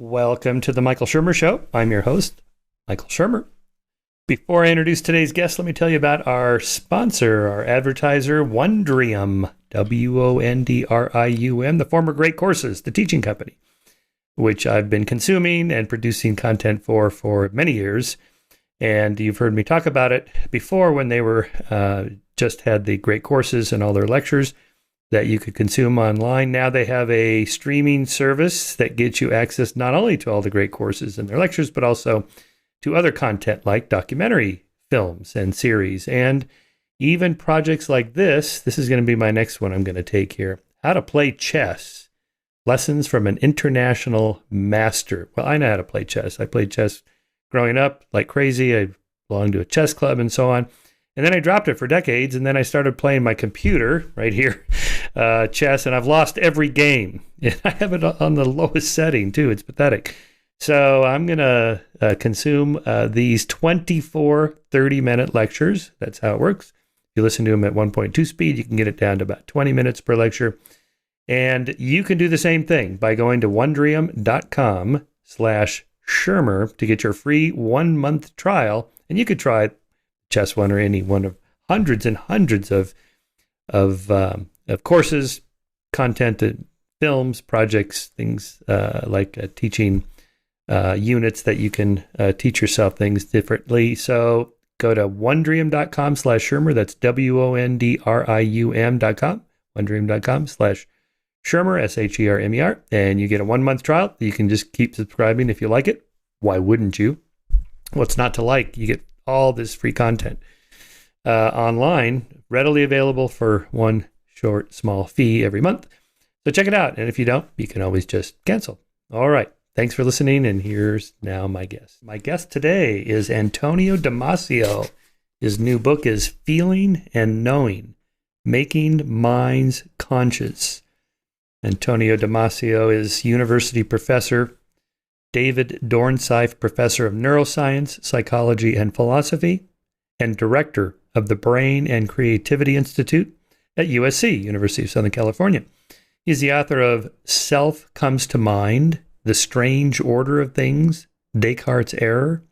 Welcome to the Michael Shermer Show. I'm your host, Michael Shermer. Before I introduce today's guest, let me tell you about our sponsor, our advertiser, Wondrium, Wondrium, the former Great Courses, the teaching company, which I've been consuming and producing content for many years. And you've heard me talk about it before when they were just had the Great Courses and all their lectures that you could consume online. Now they have a streaming service that gets you access not only to all the great courses and their lectures, but also to other content like documentary films and series, and even projects like this. This is going to be my next one I'm going to take here. How to play chess. Lessons from an international master. Well, I know how to play chess. I played chess growing up like crazy. I belonged to a chess club and so on. And then I dropped it for decades, and then I started playing my computer right here, chess, and I've lost every game. And I have it on the lowest setting, too. It's pathetic. So I'm going to consume these 24 30-minute lectures. That's how it works. If you listen to them at 1.2 speed, you can get it down to about 20 minutes per lecture. And you can do the same thing by going to wondrium.com/Shermer to get your free 1-month trial. And you could try Chess One or any one of hundreds and hundreds of courses, content, films, projects, things like teaching units that you can teach yourself things differently. So go to wondrium.com/Shermer. That's WONDRIUM.com, wondrium.com/Shermer, SHERMER. And you get a 1-month trial. You can just keep subscribing if you like it. Why wouldn't you? What's not to like? You get all this free content online, readily available for one short, small fee every month. So check it out. And if you don't, you can always just cancel. All right. Thanks for listening. And here's now my guest. My guest today is Antonio Damasio. His new book is Feeling and Knowing, Making Minds Conscious. Antonio Damasio is university professor, David Dornsife Professor of Neuroscience, Psychology, and Philosophy, and Director of the Brain and Creativity Institute at USC, University of Southern California. He's the author of Self Comes to Mind, The Strange Order of Things, Descartes' Error,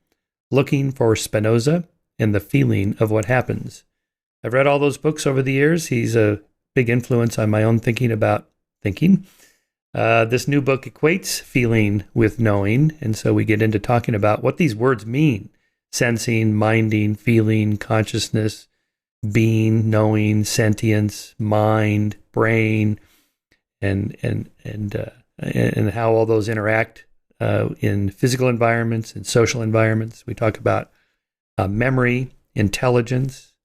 Looking for Spinoza, and The Feeling of What Happens. I've read all those books over the years. He's a big influence on my own thinking about thinking. This new book equates feeling with knowing, and so we get into talking about what these words mean: sensing, minding, feeling, consciousness, being, knowing, sentience, mind, brain, and how all those interact in physical environments and social environments. We talk about memory, intelligence,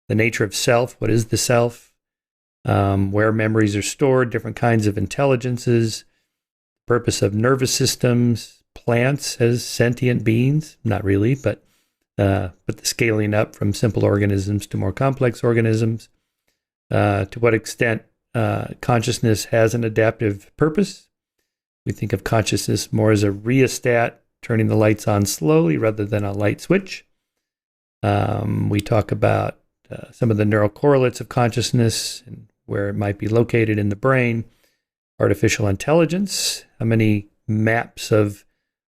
the nature of self. What is the self? Where memories are stored, different kinds of intelligences, purpose of nervous systems, plants as sentient beings, not really, but the scaling up from simple organisms to more complex organisms, to what extent consciousness has an adaptive purpose. We think of consciousness more as a rheostat, turning the lights on slowly rather than a light switch. We talk about some of the neural correlates of consciousness and where it might be located in the brain. Artificial intelligence. How many maps of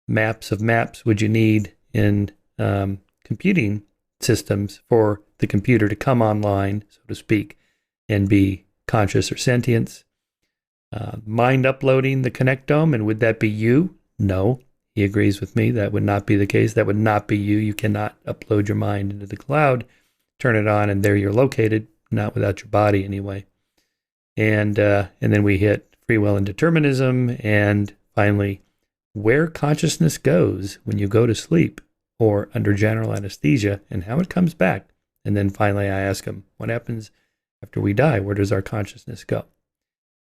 maps would you need in computing systems for the computer to come online, so to speak, and be conscious or sentience? Mind uploading the connectome, and would that be you? No, he agrees with me. That would not be the case. That would not be you. You cannot upload your mind into the cloud, turn it on, and there you're located, not without your body anyway. And then we hit free will and determinism, and finally, where consciousness goes when you go to sleep or under general anesthesia, and how it comes back. And then finally, I ask him, what happens after we die? Where does our consciousness go?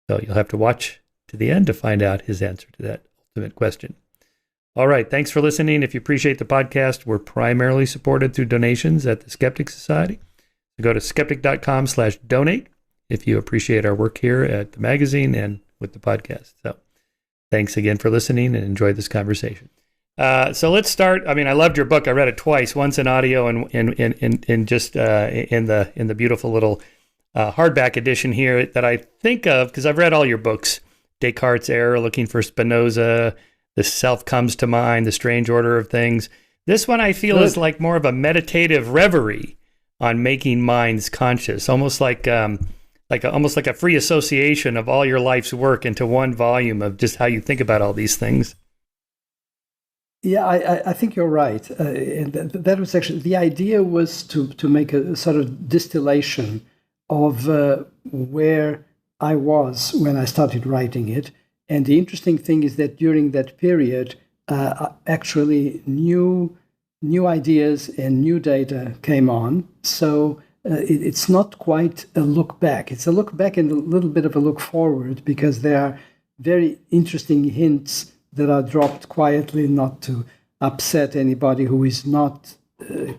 So you'll have to watch to the end to find out his answer to that ultimate question. All right. Thanks for listening. If you appreciate the podcast, we're primarily supported through donations at the Skeptic Society. So go to skeptic.com/donate if you appreciate our work here at the magazine and with the podcast. So thanks again for listening and enjoy this conversation. So let's start. I mean, I loved your book. I read it twice, once in audio and just in the beautiful little hardback edition here that I think of, because I've read all your books: Descartes' Error, Looking for Spinoza, The Self Comes to Mind, The Strange Order of Things. This one I feel is like more of a meditative reverie on making minds conscious, almost like almost like a free association of all your life's work into one volume of just how you think about all these things. Yeah, I think you're right. And that was actually the idea, was to make a sort of distillation of where I was when I started writing it. And the interesting thing is that during that period, actually new ideas and new data came on. So it's not quite a look back. It's a look back and a little bit of a look forward, because there are very interesting hints that are dropped quietly, not to upset anybody who is not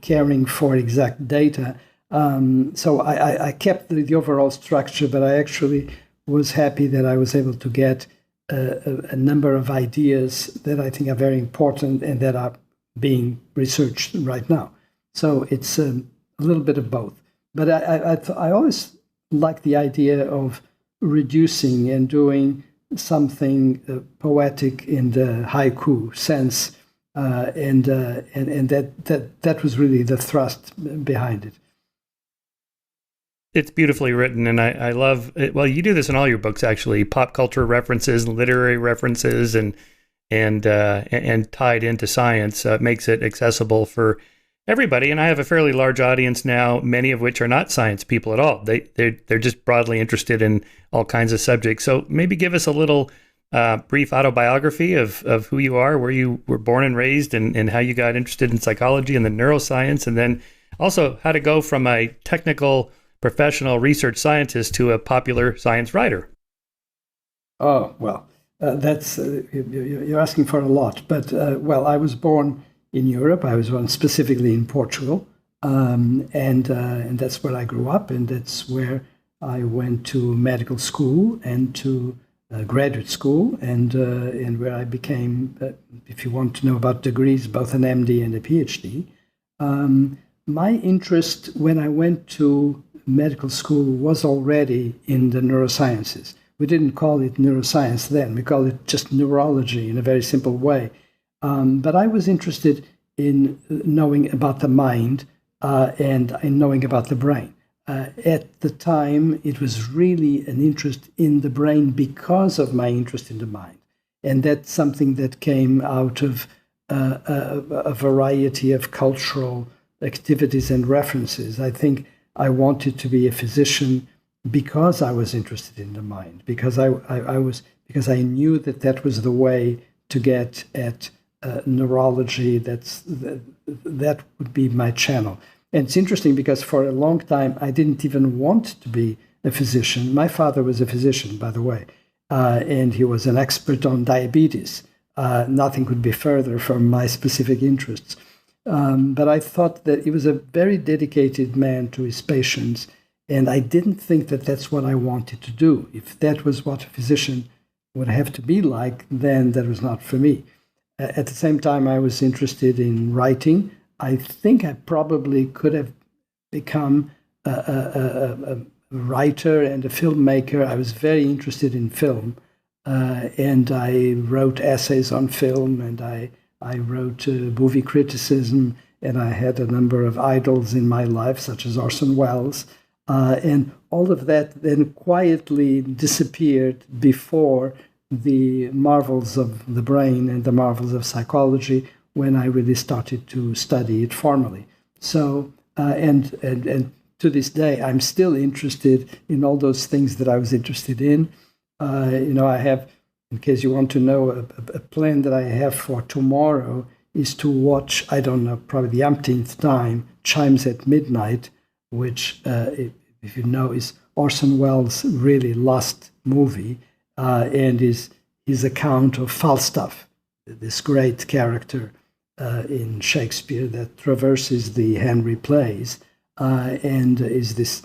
caring for exact data. So I kept the overall structure, but I actually was happy that I was able to get a number of ideas that I think are very important and that are being researched right now. So it's a little bit of both. But I always like the idea of reducing and doing something poetic in the haiku sense, and that was really the thrust behind it. It's beautifully written, and I love it. Well, you do this in all your books, actually. Pop culture references, literary references, and tied into science. It makes it accessible for everybody. And I have a fairly large audience now, many of which are not science people at all. They're just broadly interested in all kinds of subjects. So maybe give us a little brief autobiography of who you are, where you were born and raised, and how you got interested in psychology and the neuroscience, and then also how to go from a technical professional research scientist to a popular science writer. Oh, well, that's you're asking for a lot. But, well, I was born in Europe. I was born specifically in Portugal, and that's where I grew up, and that's where I went to medical school and to graduate school, and where I became, if you want to know about degrees, both an MD and a PhD. My interest when I went to medical school was already in the neurosciences. We didn't call it neuroscience then. We called it just neurology in a very simple way. But I was interested in knowing about the mind and in knowing about the brain. At the time, it was really an interest in the brain because of my interest in the mind. And that's something that came out of a variety of cultural activities and references. I think I wanted to be a physician because I was interested in the mind, because because I knew that was the way to get at neurology. That would be my channel. And it's interesting because for a long time I didn't even want to be a physician. My father was a physician, by the way, and he was an expert on diabetes. Nothing could be further from my specific interests. But I thought that he was a very dedicated man to his patients, and I didn't think that that's what I wanted to do. If that was what a physician would have to be like, then that was not for me. At the same time, I was interested in writing. I think I probably could have become a writer and a filmmaker. I was very interested in film, and I wrote essays on film, and I wrote movie criticism, and I had a number of idols in my life, such as Orson Welles. And all of that then quietly disappeared before the marvels of the brain and the marvels of psychology, when I really started to study it formally. So, and to this day, I'm still interested in all those things that I was interested in. I have, in case you want to know, a plan that I have for tomorrow is to watch, I don't know, probably the umpteenth time, Chimes at Midnight, which, if you know, is Orson Welles' really last movie, and is his account of Falstaff, this great character in Shakespeare that traverses the Henry plays, and is this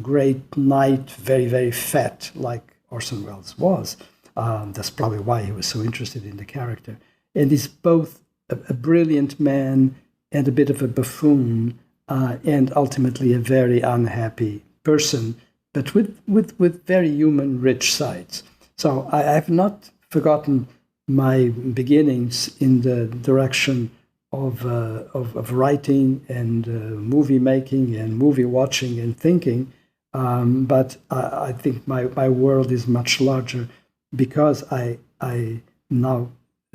great knight, very, very fat, like Orson Welles was. That's probably why he was so interested in the character. And he's both a brilliant man and a bit of a buffoon, and ultimately a very unhappy person, but with very human, rich sides. So I have not forgotten my beginnings in the direction of writing and movie making and movie watching and thinking. But I think my world is much larger because I now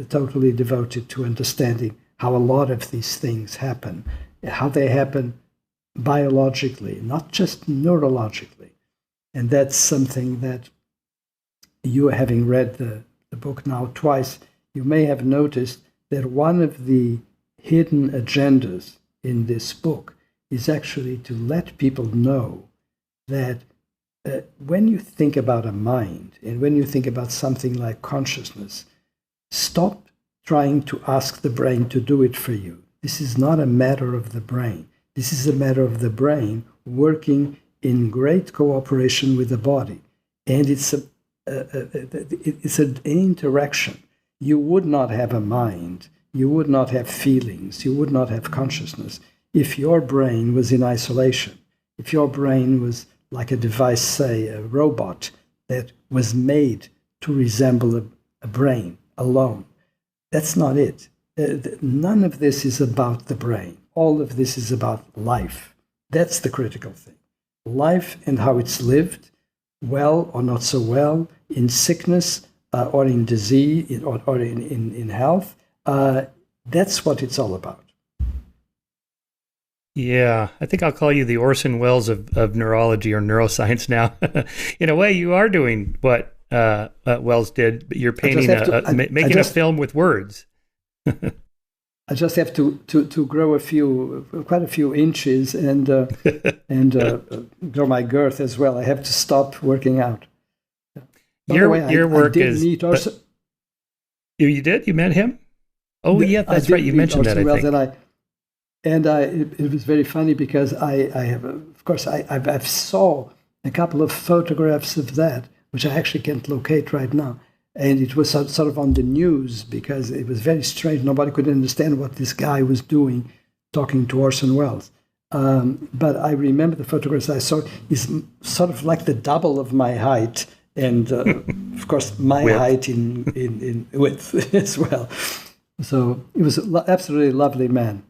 totally devoted to understanding how a lot of these things happen, how they happen biologically, not just neurologically. And that's something that you, having read the book now twice, you may have noticed that one of the hidden agendas in this book is actually to let people know that when you think about a mind and when you think about something like consciousness, stop trying to ask the brain to do it for you. This is not a matter of the brain. This is a matter of the brain working in great cooperation with the body. And it's an interaction. You would not have a mind, you would not have feelings, you would not have consciousness if your brain was in isolation, if your brain was like a device, say a robot that was made to resemble a brain alone. That's not it. None of this is about the brain. All of this is about life. That's the critical thing. Life and how it's lived, well or not so well, in sickness or in disease or in health. That's what it's all about. Yeah, I think I'll call you the Orson Welles of neurology or neuroscience now. In a way, you are doing what Wells did. You're painting, making a film with words. I just have to grow quite a few inches and grow my girth as well. I have to stop working out. Your work is. You did? You met him? Oh, yeah, that's right. You mentioned that. I think. It was very funny because I've saw a couple of photographs of that, which I actually can't locate right now. And it was sort of on the news because it was very strange. Nobody could understand what this guy was doing, talking to Orson Welles. But I remember the photographs I saw. He's sort of like the double of my height, and of course my height in width as well. So it was absolutely lovely man.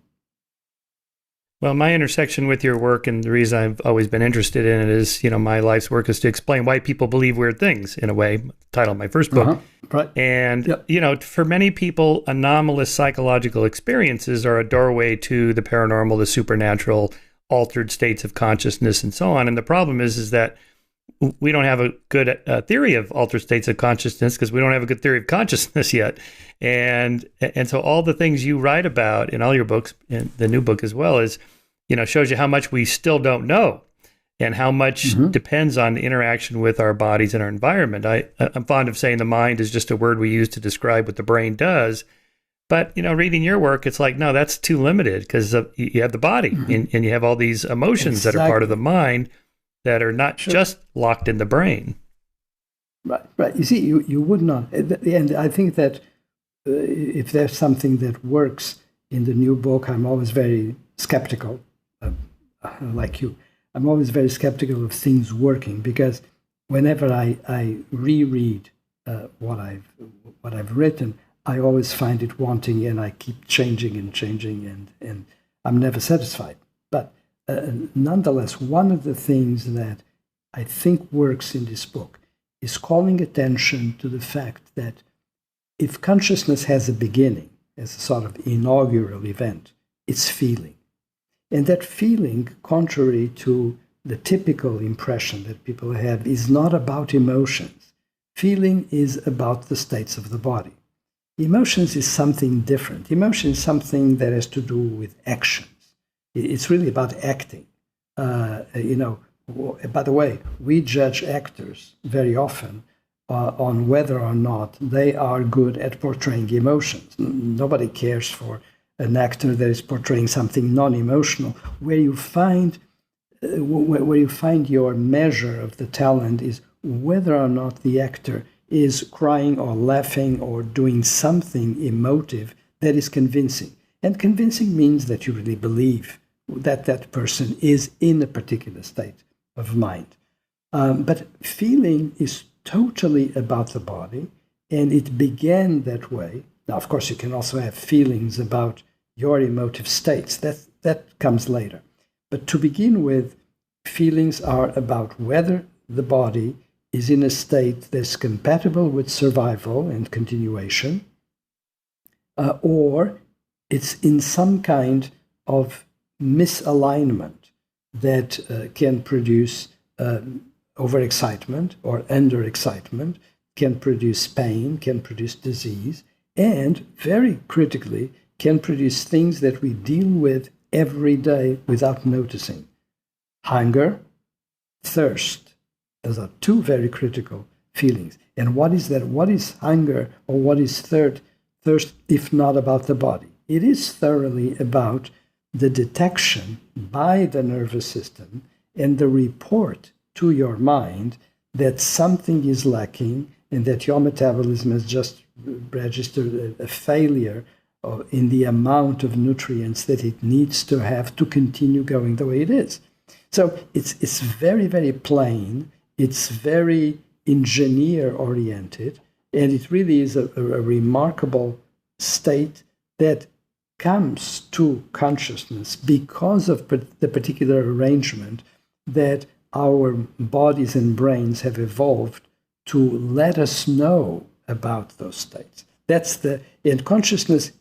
Well, my intersection with your work and the reason I've always been interested in it is, my life's work is to explain why people believe weird things, in a way, title of my first book. Right. And, for many people, anomalous psychological experiences are a doorway to the paranormal, the supernatural, altered states of consciousness, and so on. And the problem is that we don't have a good theory of altered states of consciousness because we don't have a good theory of consciousness yet. And so all the things you write about in all your books, and the new book as well, is, shows you how much we still don't know and how much depends on the interaction with our bodies and our environment. I'm fond of saying the mind is just a word we use to describe what the brain does. But, reading your work, it's like, no, that's too limited because you have the body and you have all these emotions that are part of the mind that are not just locked in the brain. Right. You see, you would not. And I think that if there's something that works in the new book, I'm always very skeptical, like you. I'm always very skeptical of things working because whenever I reread what I've written, I always find it wanting, and I keep changing and I'm never satisfied. But nonetheless, one of the things that I think works in this book is calling attention to the fact that if consciousness has a beginning, as a sort of inaugural event, it's feeling. And that feeling, contrary to the typical impression that people have, is not about emotions. Feeling is about the states of the body. Emotions is something different. Emotion is something that has to do with actions. It's really about acting. By the way, we judge actors very often on whether or not they are good at portraying emotions. Nobody cares for an actor that is portraying something non-emotional. Where you find your measure of the talent is whether or not the actor is crying or laughing or doing something emotive that is convincing. And convincing means that you really believe that that person is in a particular state of mind. But feeling is totally about the body, And it began that way. Now, of course, you can also have feelings about your emotive states. That comes later. But to begin with, feelings are about whether the body is in a state that's compatible with survival and continuation, or it's in some kind of misalignment that can produce overexcitement or underexcitement, can produce pain, can produce disease, and very critically, can produce things that we deal with every day without noticing. Hunger, thirst. Those are two very critical feelings. And what is that? What is hunger or what is thirst if not about the body? It is thoroughly about the detection by the nervous system and the report to your mind that something is lacking and that your metabolism has just registered a failure in the amount of nutrients that it needs to have to continue going the way it is. So it's very, very plain. It's very engineer-oriented, and it really is a remarkable state that comes to consciousness because of the particular arrangement that our bodies and brains have evolved to let us know about those states. And consciousness,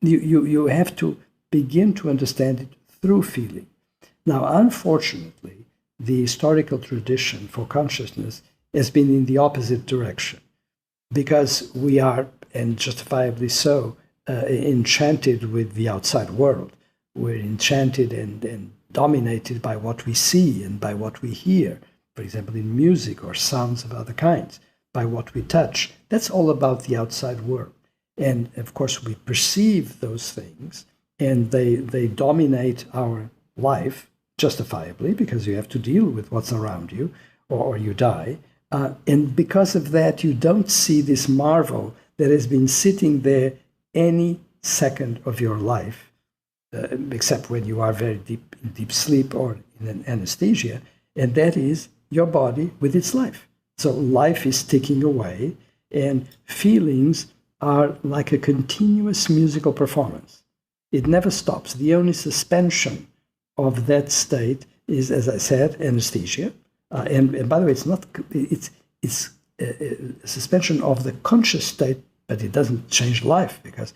you have to begin to understand it through feeling. Now, unfortunately, the historical tradition for consciousness has been in the opposite direction, because we are, and justifiably so, enchanted with the outside world. We're enchanted and dominated by what we see and by what we hear, for example, in music or sounds of other kinds, by what we touch. That's all about the outside world. And of course, we perceive those things, and they dominate our life, justifiably, because you have to deal with what's around you, or you die. And because of that, you don't see this marvel that has been sitting there any second of your life, except when you are very deep sleep or in an anesthesia, and that is your body with its life. So life is ticking away, and feelings are like a continuous musical performance. It never stops. The only suspension of that state is, as I said, anesthesia. And by the way, it's a suspension of the conscious state, but it doesn't change life, because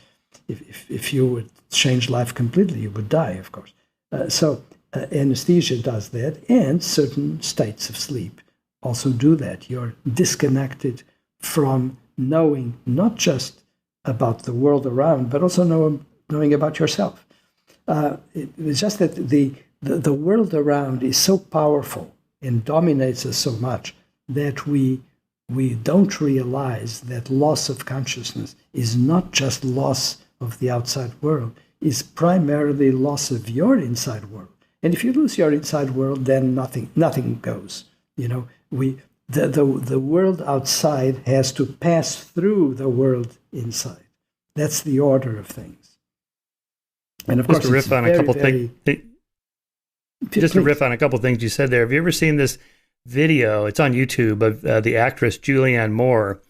if you would change life completely, you would die, of course. So anesthesia does that, and certain states of sleep also do that. You're disconnected from knowing not just about the world around, but also knowing about yourself. It's just that the world around is so powerful and dominates us so much that we don't realize that loss of consciousness is not just loss of the outside world, is primarily loss of your inside world. And if you lose your inside world, then nothing goes. You know, the world outside has to pass through the world inside. That's the order of things. And of course, just to riff on a couple things. Just to riff on a couple things you said there. Have you ever seen this video? It's on YouTube of the actress Julianne Moore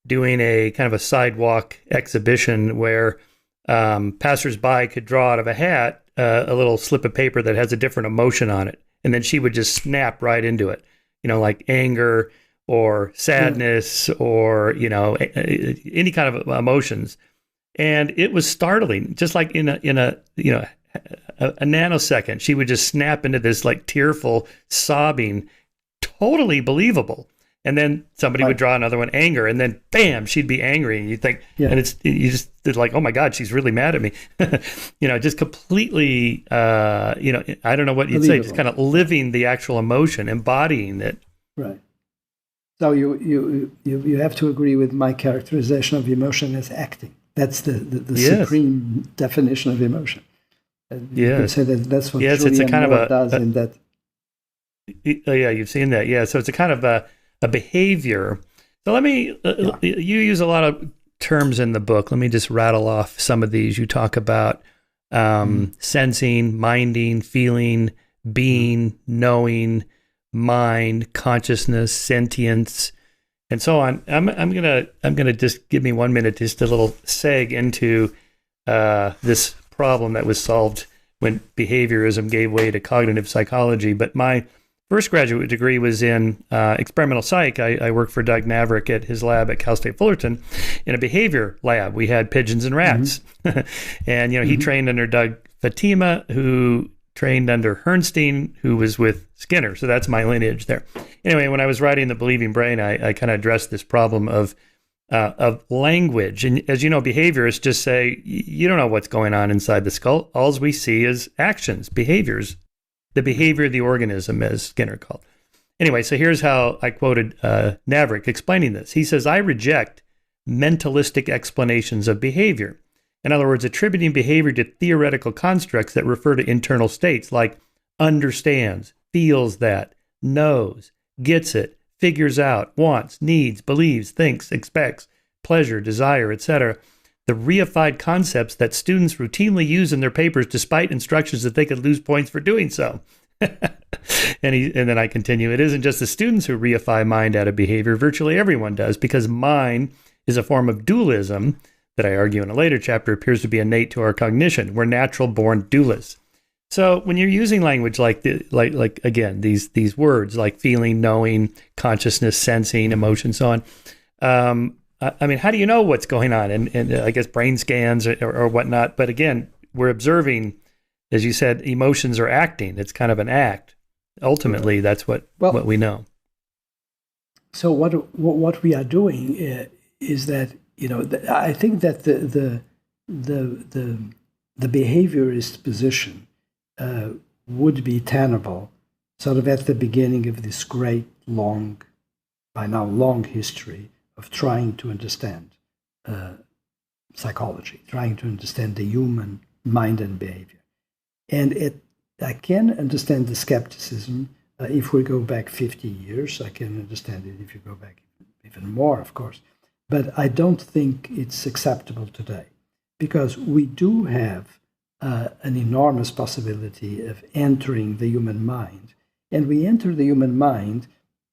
doing a kind of a sidewalk exhibition where passersby could draw out of a hat a little slip of paper that has a different emotion on it, and then she would just snap right into it. You know, like anger or sadness or any kind of emotions. And it was startling, just like in a nanosecond, she would just snap into this like tearful sobbing, totally believable. And then somebody would draw another one, anger, and then bam, she'd be angry. And you think, and it's like, oh my God, she's really mad at me. Just completely, I don't know what you'd say, just kind of living the actual emotion, embodying it. Right. So you have to agree with my characterization of emotion as acting. That's the supreme definition of emotion. You could say that's what Julianne Moore does in that. Yeah, you've seen that. Yeah, so it's a kind of a behavior. So let me, you use a lot of terms in the book. Let me just rattle off some of these. You talk about sensing, minding, feeling, being, knowing, mind, consciousness, sentience. and so on. I'm gonna just give me 1 minute, just a little seg into this problem that was solved when behaviorism gave way to cognitive psychology. But my first graduate degree was in experimental psych. I worked for Doug Maverick at his lab at Cal State Fullerton in a behavior lab. We had pigeons and rats. And, he trained under Doug Fatima, who trained under Herrnstein, who was with Skinner. So that's my lineage there. Anyway, when I was writing The Believing Brain, I kind of addressed this problem of language. And as you know, behaviorists just say, you don't know what's going on inside the skull. All we see is actions, behaviors, the behavior of the organism, as Skinner called. Anyway, so here's how I quoted Maverick explaining this. He says, I reject mentalistic explanations of behavior. In other words, attributing behavior to theoretical constructs that refer to internal states like understands, feels that, knows, gets it, figures out, wants, needs, believes, thinks, expects, pleasure, desire, etc. The reified concepts that students routinely use in their papers despite instructions that they could lose points for doing so. And then I continue, it isn't just the students who reify mind out of behavior. Virtually everyone does, because mind is a form of dualism that I argue in a later chapter appears to be innate to our cognition. We're natural-born dualists. So when you're using language like again, these words like feeling, knowing, consciousness, sensing, emotion, so on, I mean, how do you know what's going on? And I guess brain scans or whatnot. But again, we're observing, as you said, emotions are acting. It's kind of an act. Ultimately, that's what we know. So what we are doing is that, I think that the behaviorist position would be tenable sort of at the beginning of this great, long history of trying to understand psychology, trying to understand the human mind and behavior. And I can understand the skepticism if we go back 50 years. I can understand it if you go back even more, of course. But I don't think it's acceptable today, because we do have an enormous possibility of entering the human mind. And we enter the human mind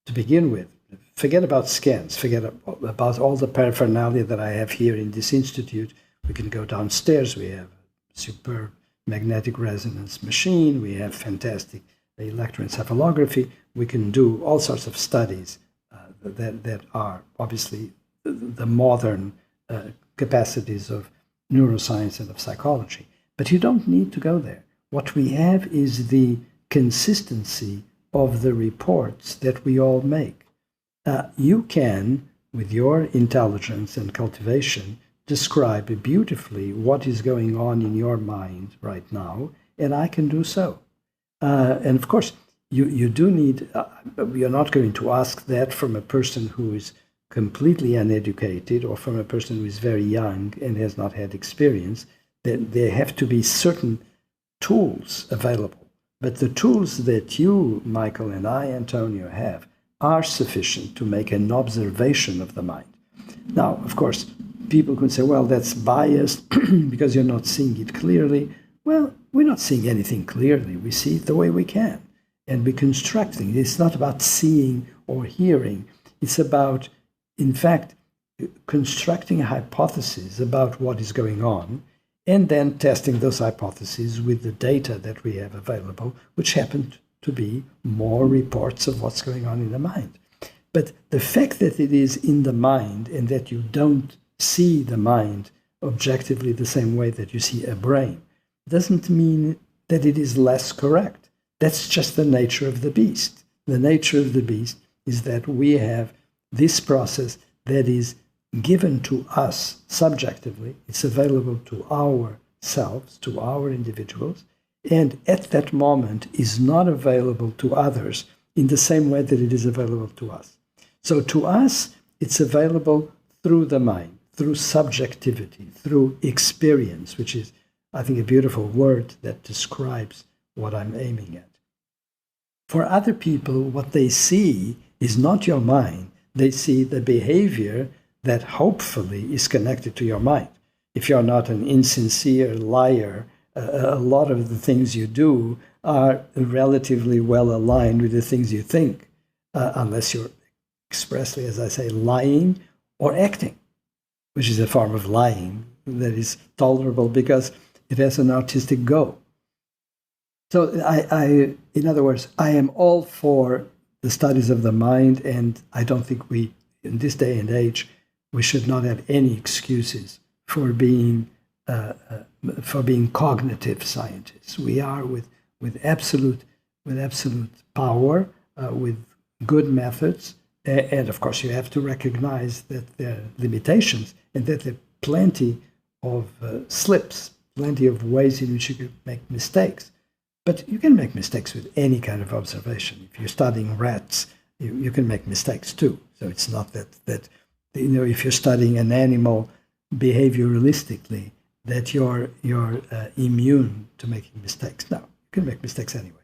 to begin with. Forget about scans, forget about all the paraphernalia that I have here in this institute. We can go downstairs. We have a superb magnetic resonance machine. We have fantastic electroencephalography. We can do all sorts of studies that are obviously the modern capacities of neuroscience and of psychology. But you don't need to go there. What we have is the consistency of the reports that we all make. You can, with your intelligence and cultivation, describe beautifully what is going on in your mind right now, and I can do so. And of course, you do need, you're not going to ask that from a person who is completely uneducated or from a person who is very young and has not had experience. There have to be certain tools available. But the tools that you, Michael, and I, Antonio, have are sufficient to make an observation of the mind. Now, of course, people could say, well, that's biased because you're not seeing it clearly. Well, we're not seeing anything clearly. We see it the way we can. And we're constructing. It's not about seeing or hearing. It's about, in fact, constructing hypotheses about what is going on and then testing those hypotheses with the data that we have available, which happen to be more reports of what's going on in the mind. But the fact that it is in the mind and that you don't see the mind objectively the same way that you see a brain doesn't mean that it is less correct. That's just the nature of the beast. The nature of the beast is that we have this process that is given to us subjectively. It's available to ourselves, to our individuals, and at that moment is not available to others in the same way that it is available to us. So to us, it's available through the mind, through subjectivity, through experience, which is, I think, a beautiful word that describes what I'm aiming at. For other people, what they see is not your mind. They see the behavior that hopefully is connected to your mind. If you're not an insincere liar, a lot of the things you do are relatively well aligned with the things you think, unless you're expressly, as I say, lying or acting, which is a form of lying that is tolerable because it has an artistic goal. So in other words, I am all for the studies of the mind, and I don't think in this day and age, we should not have any excuses for being cognitive scientists. We are with absolute power, with good methods, and of course you have to recognize that there are limitations and that there are plenty of slips, plenty of ways in which you can make mistakes. But you can make mistakes with any kind of observation. If you're studying rats, you can make mistakes too. So it's not that if you're studying an animal behavioralistically, that you're immune to making mistakes. No, you can make mistakes anyway.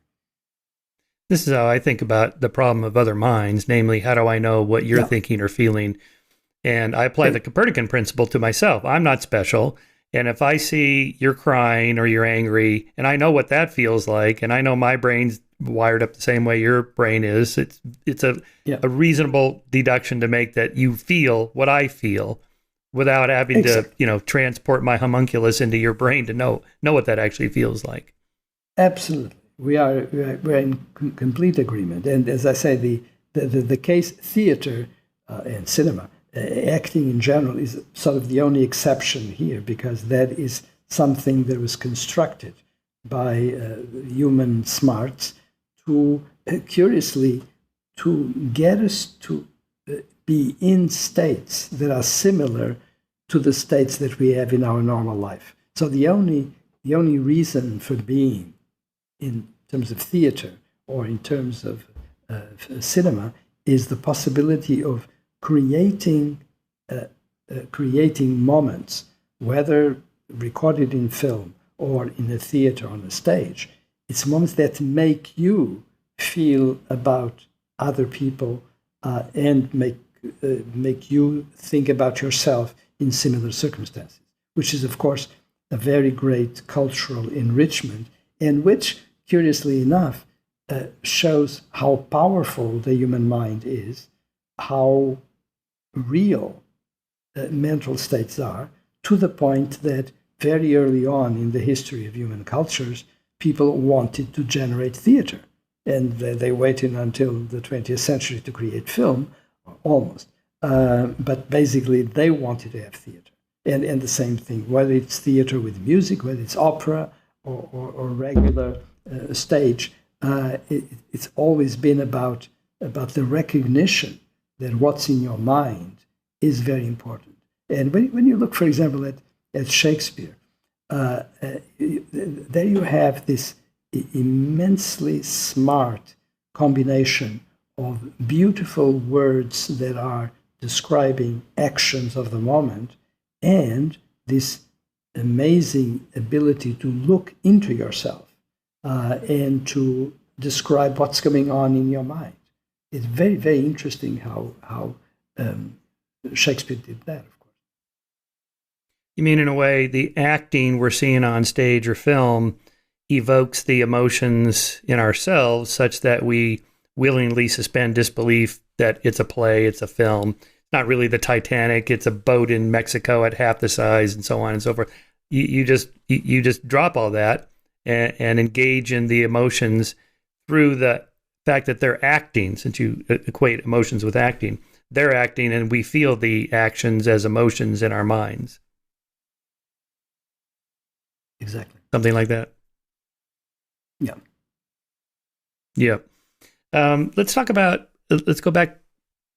This is how I think about the problem of other minds, namely, how do I know what you're thinking or feeling? And I apply the Copernican principle to myself. I'm not special. And if I see you're crying or you're angry, and I know what that feels like, and I know my brain's wired up the same way your brain is, it's a reasonable deduction to make that you feel what I feel without having to, transport my homunculus into your brain to know what that actually feels like. Absolutely. We're in complete agreement. And as I say, the case theater and cinema, acting in general is sort of the only exception here, because that is something that was constructed by human smarts to, curiously, to get us to be in states that are similar to the states that we have in our normal life. So the only reason for being in terms of theater or in terms of cinema is the possibility of creating moments, whether recorded in film or in a theater on a stage. It's moments that make you feel about other people and make you think about yourself in similar circumstances, which is, of course, a very great cultural enrichment, and which, curiously enough, shows how powerful the human mind is, how real mental states are, to the point that very early on in the history of human cultures, people wanted to generate theater. And they waited until the 20th century to create film, almost. But basically, they wanted to have theater. And the same thing, whether it's theater with music, whether it's opera or regular stage, it's always been about the recognition that what's in your mind is very important. And when you look, for example, at Shakespeare, there you have this immensely smart combination of beautiful words that are describing actions of the moment, and this amazing ability to look into yourself and to describe what's going on in your mind. It's very, very interesting how Shakespeare did that, of course. You mean, in a way, the acting we're seeing on stage or film evokes the emotions in ourselves such that we willingly suspend disbelief that it's a play, it's a film. It's not really the Titanic, it's a boat in Mexico at half the size, and so on and so forth. You just drop all that and engage in the emotions through the fact that they're acting, since you equate emotions with acting. They're acting, and we feel the actions as emotions in our minds. Exactly. Something like that. Yeah. Yeah. Let's go back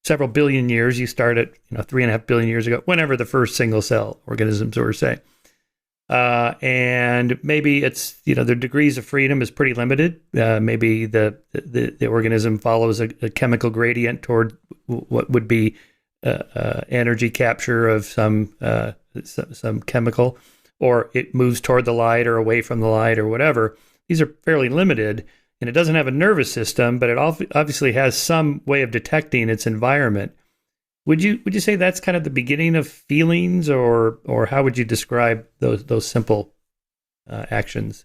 several billion years. You start at 3.5 billion years ago, whenever the first single cell organisms were, say. And maybe it's, the degrees of freedom is pretty limited. Maybe the organism follows a chemical gradient toward what would be energy capture of some chemical, or it moves toward the light or away from the light or whatever. These are fairly limited, and it doesn't have a nervous system, but it obviously has some way of detecting its environment. Would you say that's kind of the beginning of feelings, or how would you describe those simple actions?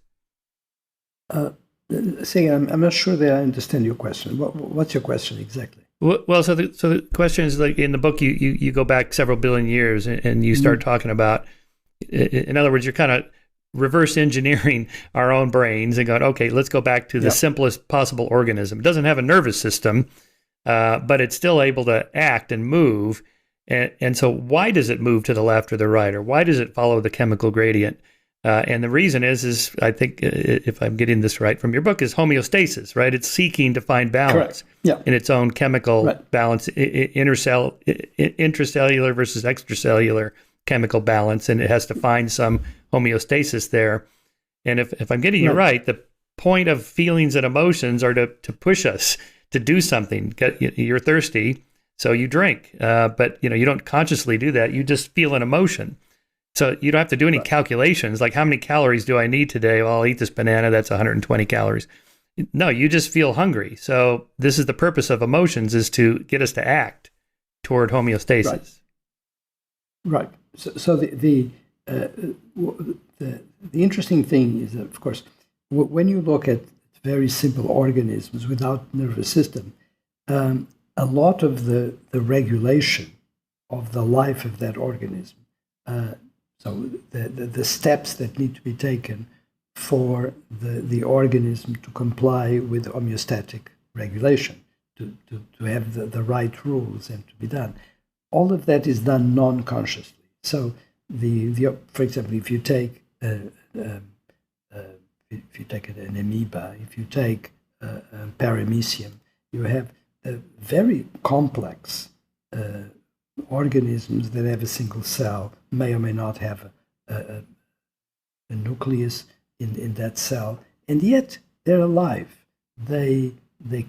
I'm not sure that I understand your question. What's your question exactly? Well, so the question is, like, in the book, you go back several billion years, and you start talking about, in other words, you're kind of reverse engineering our own brains and going, okay, let's go back to the simplest possible organism. It doesn't have a nervous system, but it's still able to act and move. And so why does it move to the left or the right, or why does it follow the chemical gradient? And the reason is I think, if I'm getting this right from your book, is homeostasis, right? It's seeking to find balance in its own chemical balance, intracellular versus extracellular chemical balance, and it has to find some homeostasis there. And if I'm getting you right, the point of feelings and emotions are to push us to do something. You're thirsty, so you drink, but you don't consciously do that. You just feel an emotion. So you don't have to do any calculations, like how many calories do I need today? Well, I'll eat this banana, that's 120 calories. No, you just feel hungry. So this is the purpose of emotions, is to get us to act toward homeostasis. Right. So the interesting thing is that, of course, when you look at very simple organisms without nervous system, a lot of the regulation of the life of that organism, so the steps that need to be taken for the organism to comply with homeostatic regulation, to have the right rules and to be done, all of that is done non-consciously. So for example, if you take an amoeba, if you take a paramecium, you have very complex organisms that have a single cell, may or may not have a nucleus in that cell, and yet they're alive. They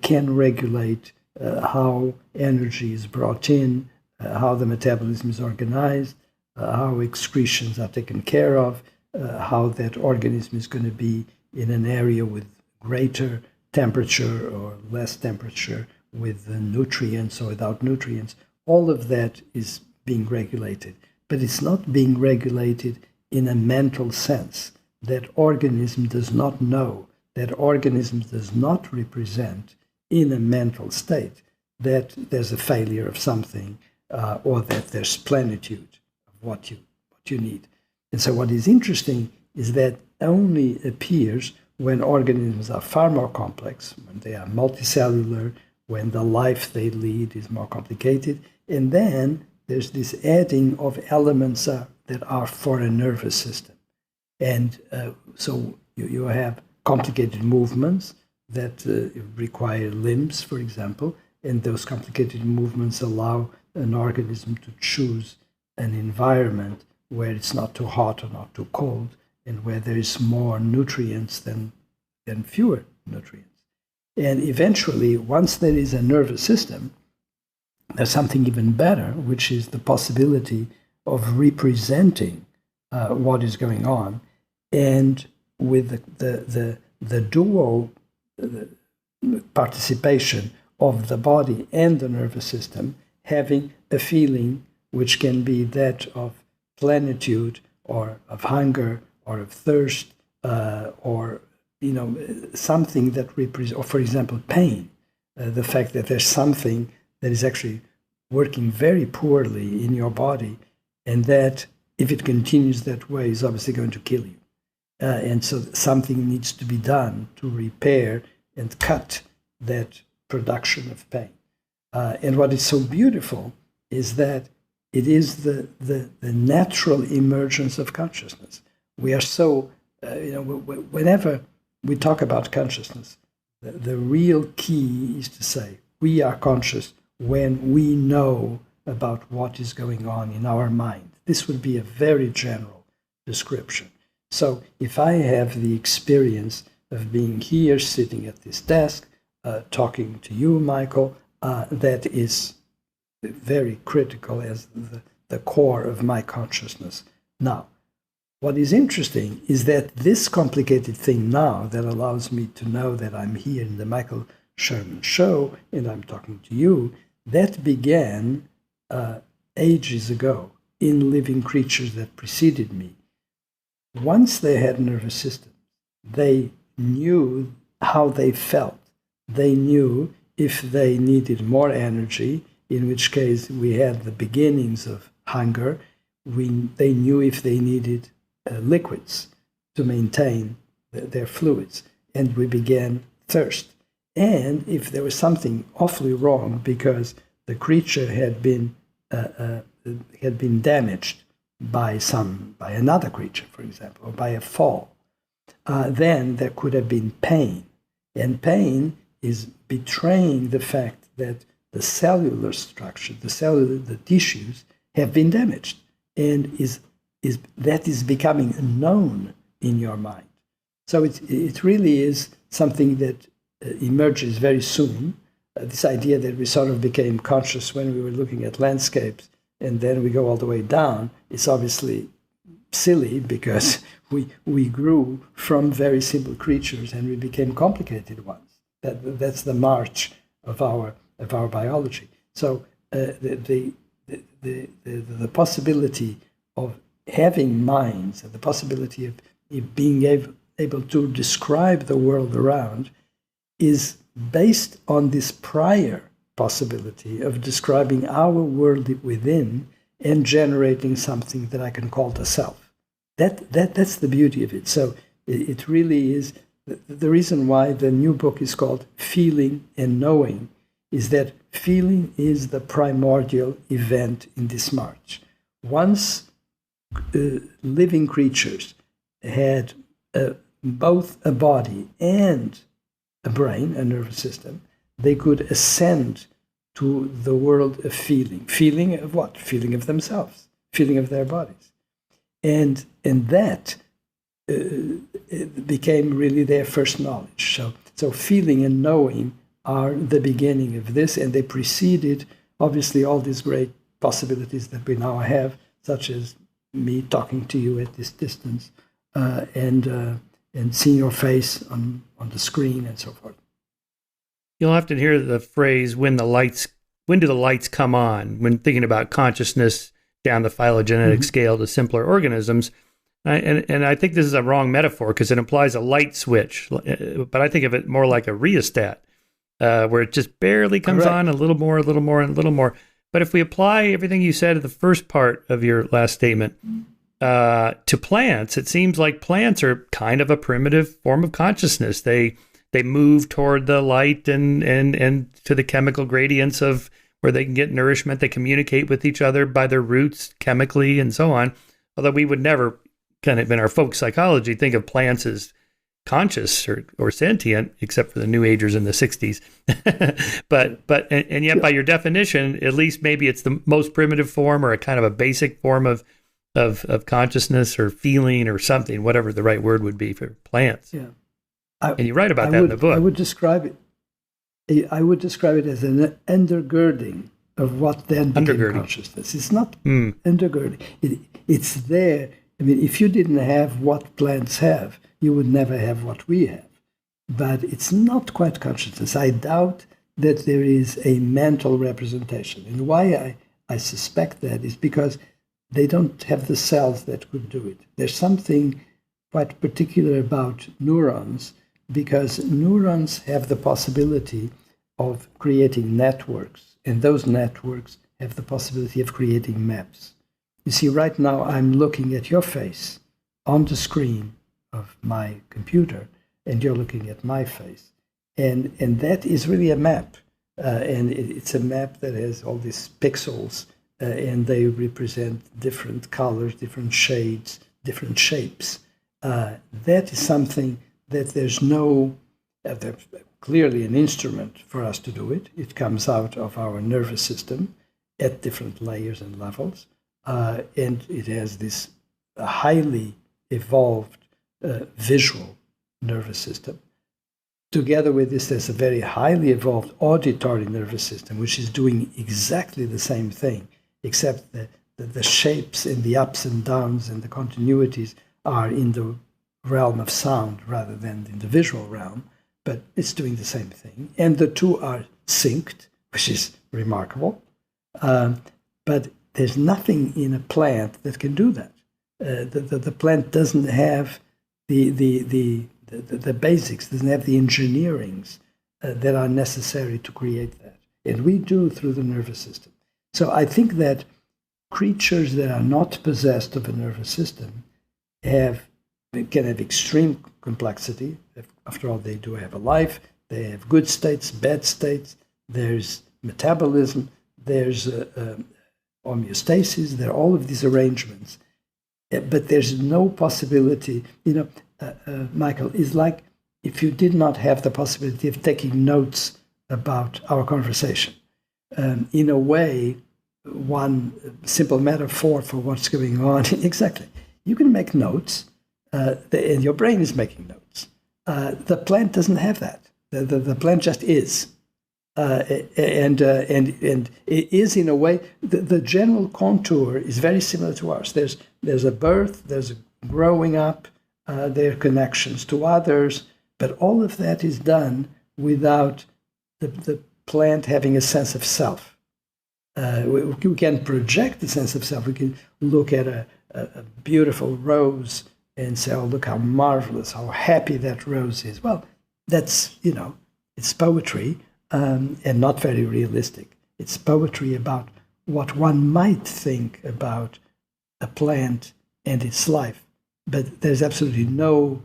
can regulate how energy is brought in, how the metabolism is organized, how excretions are taken care of, how that organism is going to be in an area with greater temperature or less temperature, with nutrients or without nutrients. All of that is being regulated, but it's not being regulated in a mental sense. That organism does not know, that organism does not represent in a mental state that there's a failure of something, or that there's plenitude of what you need. And so what is interesting is that only appears when organisms are far more complex, when they are multicellular, when the life they lead is more complicated. And then there's this adding of elements that are for a nervous system. And so you have complicated movements that require limbs, for example, and those complicated movements allow an organism to choose an environment where it's not too hot or not too cold, and where there is more nutrients than fewer nutrients. And eventually, once there is a nervous system, there's something even better, which is the possibility of representing what is going on, and with the dual participation of the body and the nervous system, having a feeling which can be that of plenitude or of hunger or of thirst, or something that represents, or for example, pain. The fact that there's something that is actually working very poorly in your body, and that if it continues that way is obviously going to kill you. And so something needs to be done to repair and cut that production of pain. And what is so beautiful is that it is the natural emergence of consciousness. We are so, whenever we talk about consciousness, the real key is to say we are conscious when we know about what is going on in our mind. This would be a very general description. So if I have the experience of being here, sitting at this desk, talking to you, Michael, that is very critical as the core of my consciousness. Now, what is interesting is that this complicated thing now that allows me to know that I'm here in the Michael Sherman Show and I'm talking to you, that began ages ago in living creatures that preceded me. Once they had nervous systems, they knew how they felt. They knew if they needed more energy, in which case we had the beginnings of hunger. They knew if they needed liquids to maintain their fluids, and we began thirst. And if there was something awfully wrong because the creature had been damaged by another creature, for example, or by a fall, then there could have been pain. And pain is betraying the fact that the cellular structure, the tissues have been damaged, and that is becoming known in your mind. So it really is something that emerges very soon. This idea that we sort of became conscious when we were looking at landscapes, and then we go all the way down, is obviously silly, because we grew from very simple creatures and we became complicated ones. That's the march of our biology. So the possibility of having minds and the possibility of being able to describe the world around is based on this prior possibility of describing our world within and generating something that I can call the self. That's the beauty of it. So it really is the reason why the new book is called Feeling and Knowing, is that feeling is the primordial event in this march. Once living creatures had both a body and a brain, a nervous system, they could ascend to the world of feeling. Feeling of what? Feeling of themselves, feeling of their bodies. And that it became really their first knowledge. So feeling and knowing are the beginning of this, and they preceded, obviously, all these great possibilities that we now have, such as me talking to you at this distance, and seeing your face on the screen and so forth. You'll often hear the phrase, when do the lights come on, when thinking about consciousness down the phylogenetic scale to simpler organisms. And I think this is a wrong metaphor because it implies a light switch, but I think of it more like a rheostat, where it just barely comes on, a little more, a little more, and a little more. But if we apply everything you said at the first part of your last statement to plants, it seems like plants are kind of a primitive form of consciousness. They move toward the light and to the chemical gradients of where they can get nourishment. They communicate with each other by their roots chemically and so on. Although we would never, kind of in our folk psychology, think of plants as conscious or sentient, except for the New Agers in the 60s. but yet by your definition, at least maybe it's the most primitive form, or a kind of a basic form of consciousness or feeling or something, whatever the right word would be for plants. Yeah. And you write about that in the book. I would describe it as an undergirding of what then became consciousness. It's not undergirding. It's there. I mean, if you didn't have what plants have, you would never have what we have. But it's not quite consciousness. I doubt that there is a mental representation. And why I suspect that is because they don't have the cells that could do it. There's something quite particular about neurons, because neurons have the possibility of creating networks, and those networks have the possibility of creating maps. You see, right now I'm looking at your face on the screen of my computer, and you're looking at my face. And that is really a map. And it's a map that has all these pixels, and they represent different colors, different shades, different shapes. That is something that there's clearly an instrument for us to do it. It comes out of our nervous system at different layers and levels. And it has this highly evolved visual nervous system. Together with this, there's a very highly evolved auditory nervous system, which is doing exactly the same thing, except the shapes and the ups and downs and the continuities are in the realm of sound rather than in the visual realm, but it's doing the same thing. And the two are synced, which is remarkable. But there's nothing in a plant that can do that. The plant doesn't have the basics, doesn't have the engineerings that are necessary to create that. And we do through the nervous system. So I think that creatures that are not possessed of a nervous system can have extreme complexity. After all, they do have a life. They have good states, bad states. There's metabolism. There's homeostasis. There are all of these arrangements. But there's no possibility, Michael, it's like if you did not have the possibility of taking notes about our conversation. In a way, one simple metaphor for what's going on, exactly. You can make notes, and your brain is making notes. The plant doesn't have that. The plant just is. And it is, in a way, the general contour is very similar to ours. There's a birth, there's a growing up, there are connections to others, but all of that is done without the plant having a sense of self. We can project the sense of self. We can look at a beautiful rose and say, oh, look how marvelous, how happy that rose is. Well, that's, it's poetry. And not very realistic. It's poetry about what one might think about a plant and its life, but there's absolutely no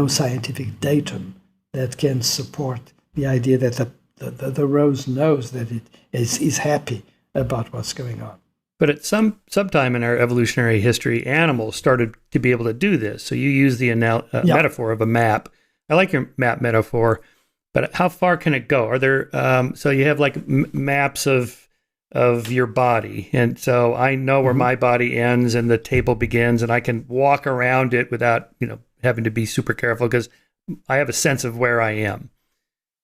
scientific datum that can support the idea that the rose knows that it is happy about what's going on. But at sometime in our evolutionary history, animals started to be able to do this. So you use the metaphor of a map. I like your map metaphor. But how far can it go? Are there so you have like maps of your body, and so I know where my body ends and the table begins, and I can walk around it without having to be super careful because I have a sense of where I am.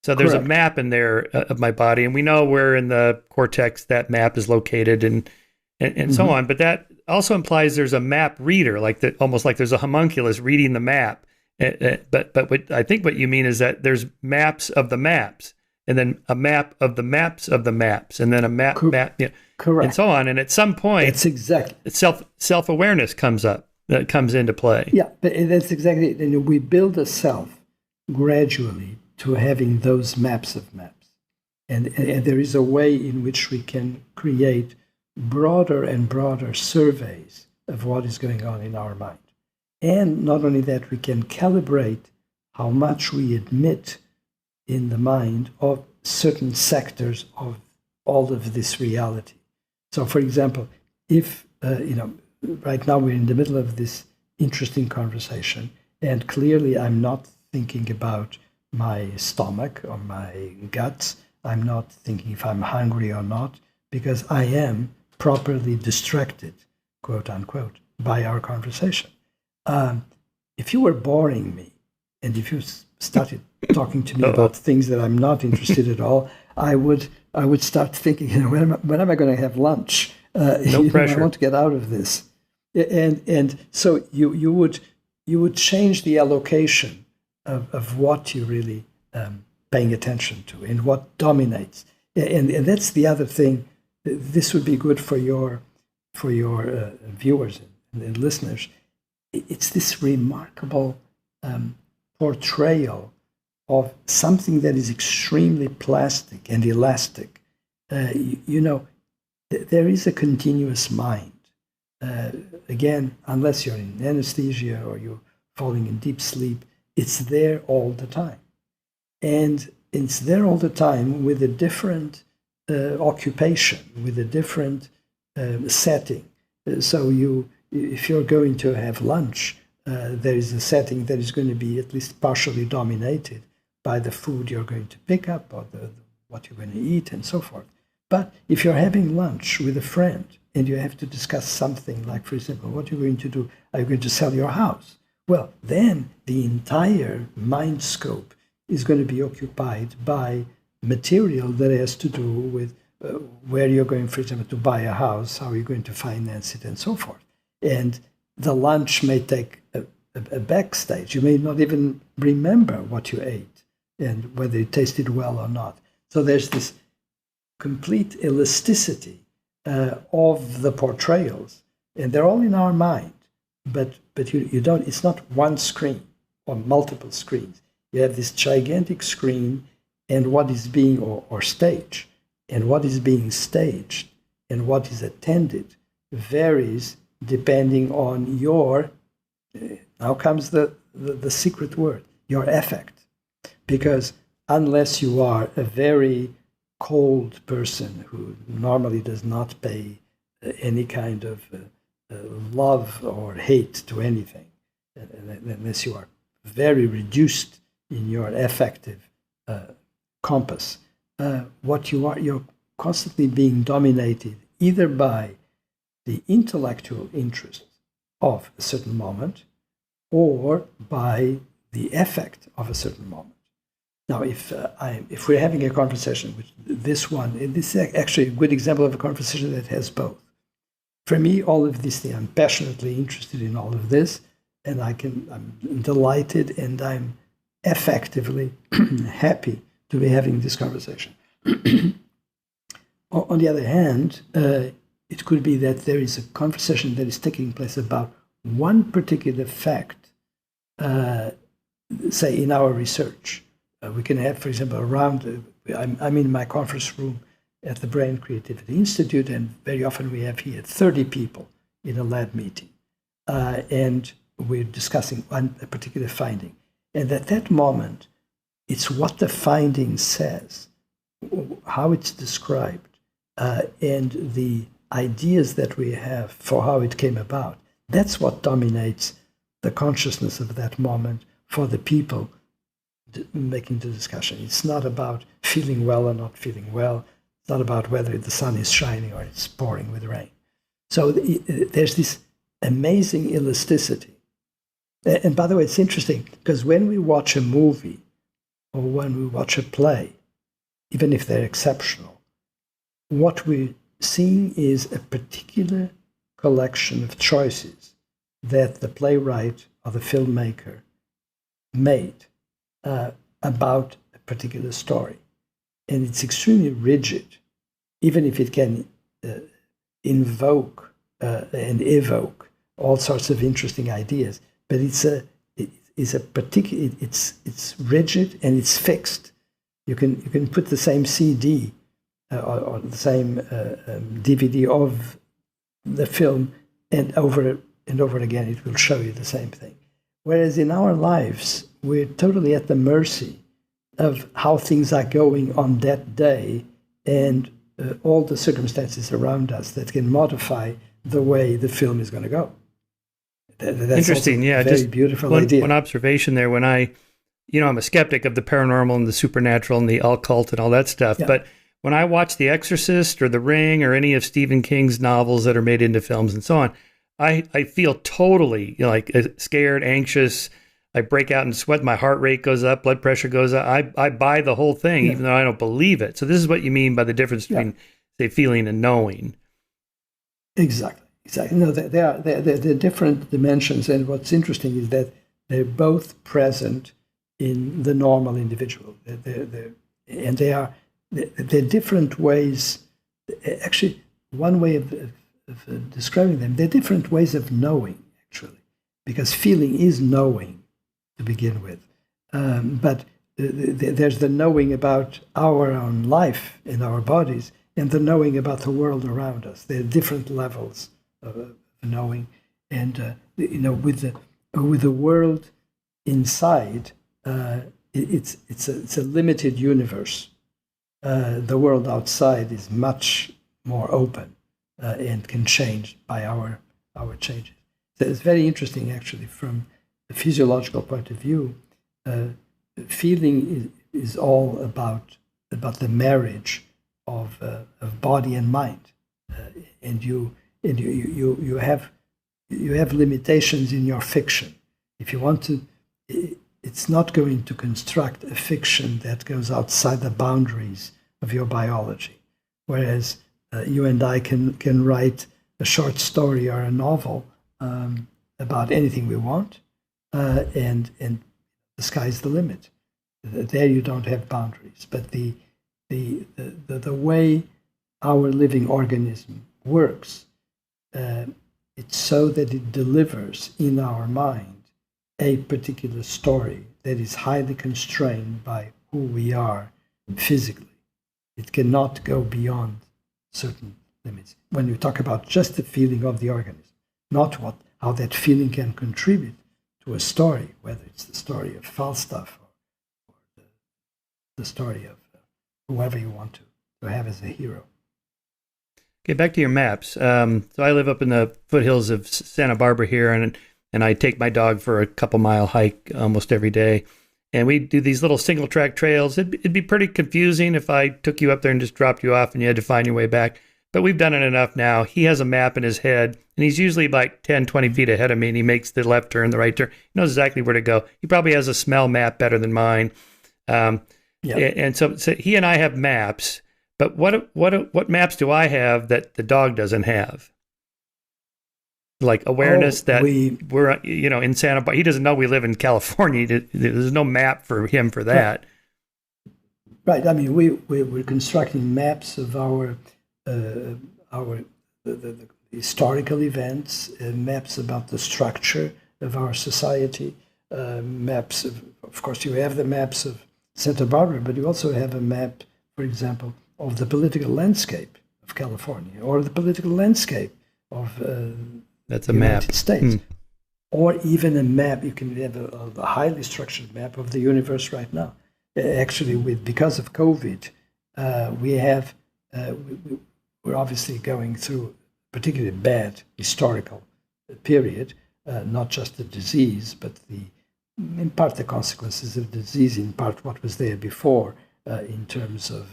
So there's a map in there of my body, and we know where in the cortex that map is located, and so on. But that also implies there's a map reader, almost like there's a homunculus reading the map. But what I think what you mean is that there's maps of the maps, and then a map of the maps of the maps, and then a map, correct, and so on. And at some point, that's exactly self-awareness comes into play. Yeah, but that's exactly it. And we build a self gradually to having those maps of maps, and there is a way in which we can create broader and broader surveys of what is going on in our mind. And not only that, we can calibrate how much we admit in the mind of certain sectors of all of this reality. So, for example, if, right now we're in the middle of this interesting conversation, and clearly I'm not thinking about my stomach or my guts. I'm not thinking if I'm hungry or not, because I am properly distracted, quote unquote, by our conversation. If you were boring me, and if you started talking to me about things that I'm not interested at all, I would start thinking, when am I going to have lunch? No pressure. I want to get out of this, and so you would change the allocation of what you're really paying attention to and what dominates, and that's the other thing. This would be good for your viewers and listeners. It's this remarkable portrayal of something that is extremely plastic and elastic. There is a continuous mind. Again, unless you're in anesthesia or you're falling in deep sleep, it's there all the time. And it's there all the time with a different occupation, with a different setting. So if you're going to have lunch, there is a setting that is going to be at least partially dominated by the food you're going to pick up or what you're going to eat and so forth. But if you're having lunch with a friend and you have to discuss something like, for example, what you're going to do, are you going to sell your house? Well, then the entire mind scope is going to be occupied by material that has to do with where you're going, for example, to buy a house, how you're going to finance it, and so forth. And the lunch may take a backstage. You may not even remember what you ate and whether it tasted well or not. So there's this complete elasticity of the portrayals, and they're all in our mind. But you don't. It's not one screen or multiple screens. You have this gigantic screen, and what is being, or stage, and what is being staged and what is attended varies depending on your, now comes the secret word, your affect. Because unless you are a very cold person who normally does not pay any kind of love or hate to anything, unless you are very reduced in your affective compass, what you are, you're constantly being dominated either by the intellectual interest of a certain moment or by the affect of a certain moment. Now, if we're having a conversation, which this is actually a good example of a conversation that has both. For me, all of these things, I'm passionately interested in all of this, and I'm delighted and I'm effectively happy to be having this conversation. On the other hand, it could be that there is a conversation that is taking place about one particular fact, say in our research. We can have, for example, I'm in my conference room at the Brain Creativity Institute, and very often we have here 30 people in a lab meeting, and we're discussing a particular finding. And at that moment, it's what the finding says, how it's described, and the ideas that we have for how it came about. That's what dominates the consciousness of that moment for the people making the discussion. It's not about feeling well or not feeling well. It's not about whether the sun is shining or it's pouring with rain. So there's this amazing elasticity. And by the way, it's interesting because when we watch a movie or when we watch a play, even if they're exceptional, what we're seeing is a particular collection of choices that the playwright or the filmmaker made about a particular story. And it's extremely rigid, even if it can invoke and evoke all sorts of interesting ideas. But it's rigid and it's fixed. You can put the same CD or the same DVD of the film, and over again it will show you the same thing. Whereas in our lives, we're totally at the mercy of how things are going on that day and all the circumstances around us that can modify the way the film is going to go. That's interesting. Yeah, very just beautiful idea. One observation there. When I'm a skeptic of the paranormal and the supernatural and the occult and all that stuff. Yeah. But when I watch The Exorcist or The Ring or any of Stephen King's novels that are made into films and so on, I feel totally scared, anxious. I break out in sweat. My heart rate goes up. Blood pressure goes up. I buy the whole thing, even though I don't believe it. So this is what you mean by the difference between, say, feeling and knowing. Exactly. No, they're different dimensions. And what's interesting is that they're both present in the normal individual. They're different ways. Actually, one way of describing them, they're different ways of knowing, actually, because feeling is knowing to begin with. But there's the knowing about our own life in our bodies and the knowing about the world around us. There are different levels of knowing. And, with the world inside, it's a limited universe. The world outside is much more open and can change by our changes. So it's very interesting, actually, from a physiological point of view. Feeling is all about the marriage of body and mind, and you have limitations in your fiction. If you want to, it's not going to construct a fiction that goes outside the boundaries of your biology, whereas you and I can write a short story or a novel about anything we want, and the sky's the limit. There you don't have boundaries. But the way our living organism works, it's so that it delivers in our mind a particular story that is highly constrained by who we are physically. It cannot go beyond certain limits. When you talk about just the feeling of the organism, not how that feeling can contribute to a story, whether it's the story of Falstaff or the story of whoever you want to have as a hero. Okay, back to your maps. So I live up in the foothills of Santa Barbara here, and I take my dog for a couple-mile hike almost every day. And we do these little single-track trails. It'd be pretty confusing if I took you up there and just dropped you off and you had to find your way back. But we've done it enough now. He has a map in his head, and he's usually like 10, 20 feet ahead of me, and he makes the left turn, the right turn. He knows exactly where to go. He probably has a smell map better than mine. And so he and I have maps, but what maps do I have that the dog doesn't have? Like awareness that we're in Santa Barbara. He doesn't know we live in California. There's no map for him for that. Right. I mean, we're constructing maps of our the historical events, maps about the structure of our society, maps of course, you have the maps of Santa Barbara, but you also have a map, for example, of the political landscape of California or the political landscape of that's a the map. United States. Or even a map. You can have a highly structured map of the universe right now. Actually, because of COVID, we're obviously going through a particularly bad historical period, not just the disease, but in part the consequences of the disease, in part what was there before in terms of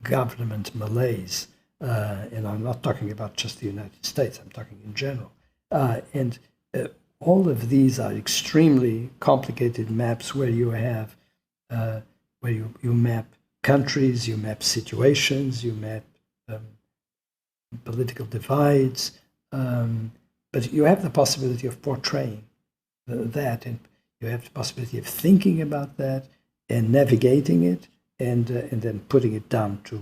government malaise. And I'm not talking about just the United States, I'm talking in general. And all of these are extremely complicated maps where you have, where you map countries, you map situations, you map political divides, but you have the possibility of portraying that, and you have the possibility of thinking about that and navigating it, and then putting it down to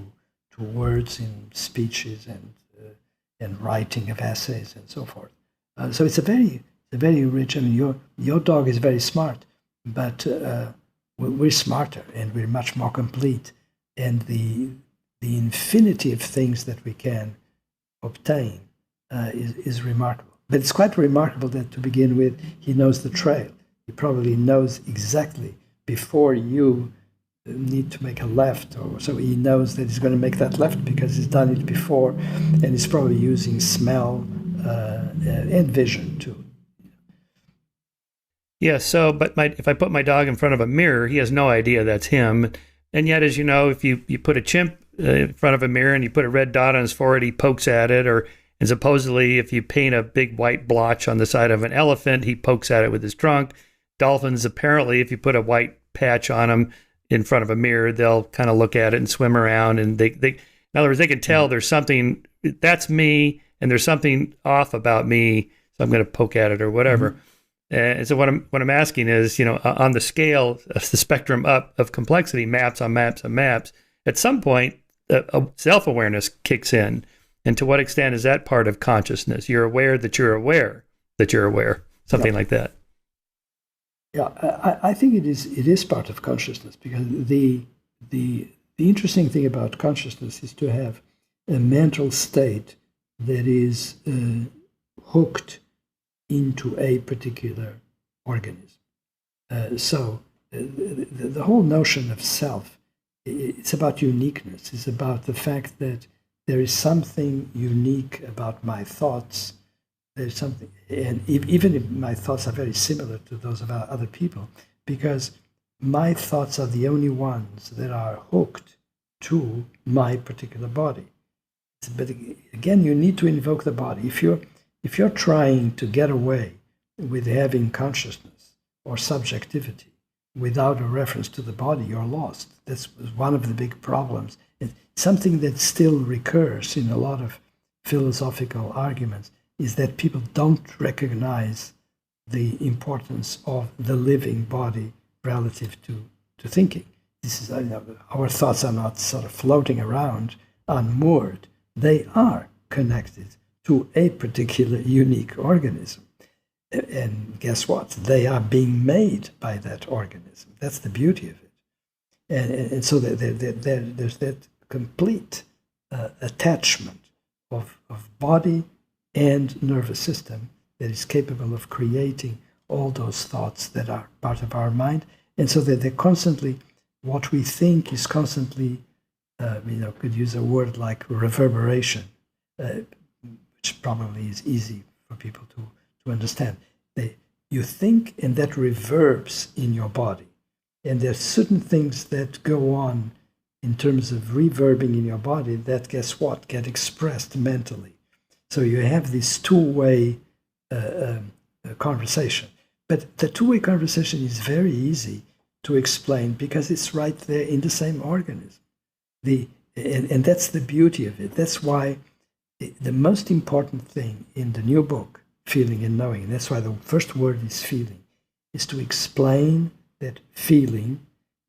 words in speeches and writing of essays and so forth. So it's a very rich. I mean, your dog is very smart, but we're smarter and we're much more complete. And the infinity of things that we can obtain is remarkable. But it's quite remarkable that to begin with, he knows the trail. He probably knows exactly before you need to make a left, or so he knows that he's going to make that left because he's done it before, and he's probably using smell and vision too. Yeah. So, but if I put my dog in front of a mirror, he has no idea that's him. And yet, as you know, if you put a chimp in front of a mirror and you put a red dot on his forehead, he pokes at it. And supposedly, if you paint a big white blotch on the side of an elephant, he pokes at it with his trunk. Dolphins, apparently, if you put a white patch on them in front of a mirror, they'll kind of look at it and swim around. And they in other words, they can tell there's something, that's me, and there's something off about me, so I'm going to poke at it or whatever. And so what I'm asking is, on the scale of the spectrum up of complexity, maps on maps on maps, at some point, self-awareness kicks in. And to what extent is that part of consciousness? You're aware that you're aware that you're aware, something like that. Yeah, I think it is part of consciousness, because the interesting thing about consciousness is to have a mental state that is hooked into a particular organism. So the whole notion of self, it's about uniqueness. It's about the fact that there is something unique about my thoughts. There's something, and even if my thoughts are very similar to those of other people, because my thoughts are the only ones that are hooked to my particular body. But again, you need to invoke the body. If you're trying to get away with having consciousness or subjectivity without a reference to the body, you're lost. That's one of the big problems. It's something that still recurs in a lot of philosophical arguments, is that people don't recognize the importance of the living body relative to thinking. This is, our thoughts are not sort of floating around unmoored. They are connected to a particular unique organism. And guess what? They are being made by that organism. That's the beauty of it. And so there's that complete attachment of body and nervous system that is capable of creating all those thoughts that are part of our mind. And so that they're constantly, what we think is constantly, could use a word like reverberation, which probably is easy for people to understand. You think, and that reverbs in your body. And there's certain things that go on in terms of reverbing in your body that, guess what, get expressed mentally. So you have this two-way conversation. But the two-way conversation is very easy to explain because it's right there in the same organism. And that's the beauty of it. That's why the most important thing in the new book, Feeling and Knowing, and that's why the first word is feeling, is to explain that feeling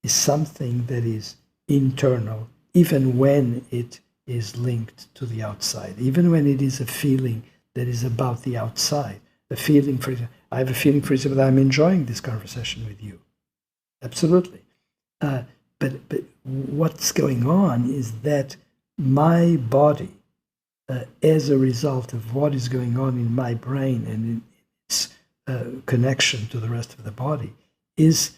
is something that is internal, even when it is linked to the outside, even when it is a feeling that is about the outside. A feeling, for example, I have a feeling, for example, that I'm enjoying this conversation with you. Absolutely. But what's going on is that my body, as a result of what is going on in my brain and in its connection to the rest of the body, is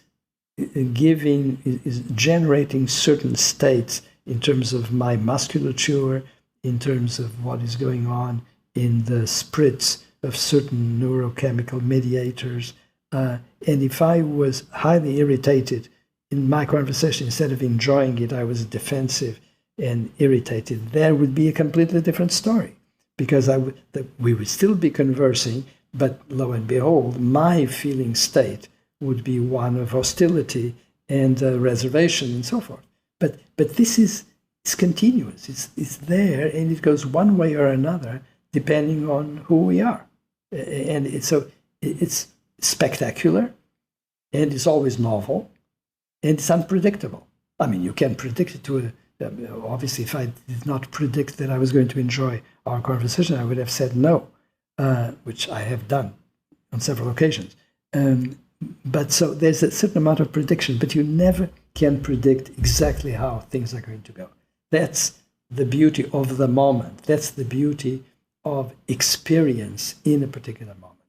generating certain states in terms of my musculature, in terms of what is going on in the spritz of certain neurochemical mediators. And if I was highly irritated in my conversation, instead of enjoying it, I was defensive and irritated, there would be a completely different story, because we would still be conversing, but lo and behold, my feeling state would be one of hostility and reservation and so forth. But this is continuous. It's there, and it goes one way or another depending on who we are. And it's spectacular, and it's always novel, and it's unpredictable. I mean, you can predict it obviously, if I did not predict that I was going to enjoy our conversation, I would have said no, which I have done on several occasions. But so there's a certain amount of prediction, but you never can predict exactly how things are going to go. That's the beauty of the moment. That's the beauty of experience in a particular moment.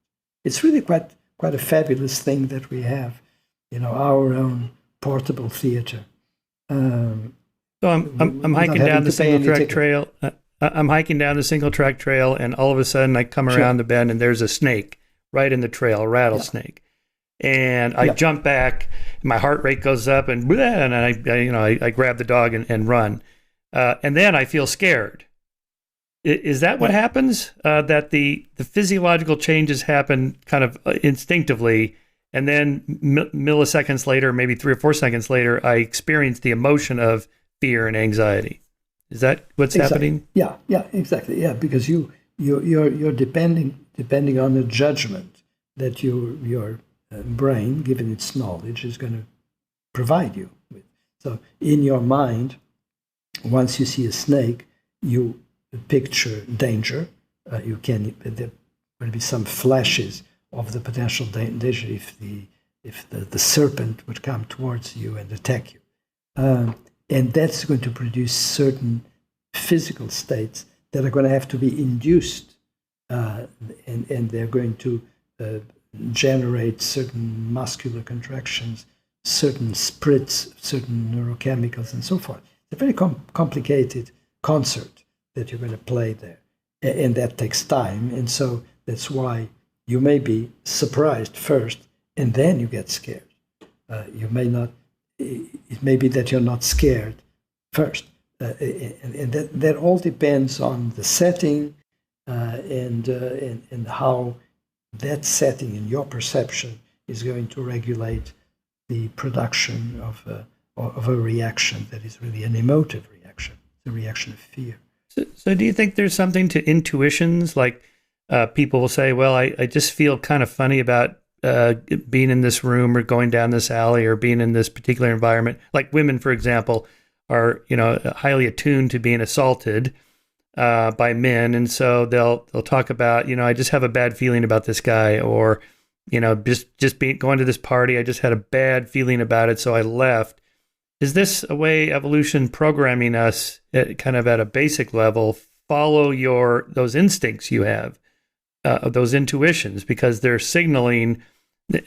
It's really quite a fabulous thing that we have, our own portable theater. So I'm hiking down the single track trail. I'm hiking down the single track trail, and all of a sudden I come around the bend, and there's a snake right in the trail, a rattlesnake. Yeah. And I jump back, and my heart rate goes up, and I grab the dog and run. And then I feel scared. Is that what happens? That the physiological changes happen kind of instinctively, and then milliseconds later, maybe 3 or 4 seconds later, I experience the emotion of fear and anxiety. Is that what's happening? Yeah, exactly. Yeah, because you're depending on the judgment that your brain, given its knowledge, is going to provide you with. So in your mind, once you see a snake, you picture danger. There will be some flashes of the potential danger if the serpent would come towards you and attack you. And that's going to produce certain physical states that are going to have to be induced, and they're going to generate certain muscular contractions, certain spritz, certain neurochemicals, and so forth. It's a very complicated concert that you're going to play there, and that takes time. And so that's why you may be surprised first, and then you get scared. You may not. It may be that you're not scared first, and that all depends on the setting and how that setting in your perception is going to regulate the production of a reaction that is really an emotive reaction, the reaction of fear. So do you think there's something to intuitions? Like people will say, well, I just feel kind of funny about being in this room or going down this alley or being in this particular environment. Like women, for example, are highly attuned to being assaulted by men, and so they'll talk about I just have a bad feeling about this guy, or just going to this party, I just had a bad feeling about it, so I left. is this a way evolution programming us at, kind of at a basic level? Follow those instincts you have, those intuitions, because they're signaling.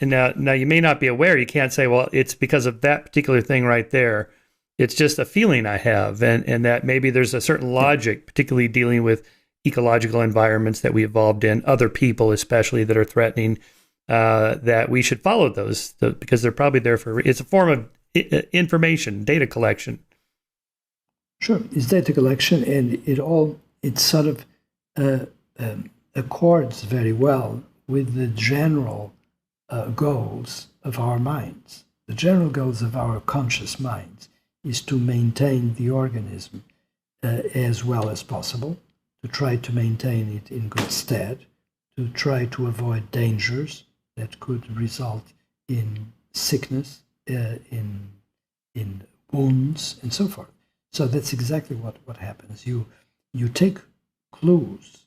Now you may not be aware. You can't say, well, it's because of that particular thing right there. It's just a feeling I have, and that maybe there's a certain logic, particularly dealing with ecological environments that we evolved in, other people especially that are threatening, that we should follow those because they're probably there for. It's a form of information, data collection. Sure, it's data collection, and it sort of accords very well with the general goals of our minds. The general goals of our conscious minds is to maintain the organism as well as possible, to try to maintain it in good stead, to try to avoid dangers that could result in sickness, in wounds, and so forth. So that's exactly what happens. You take clues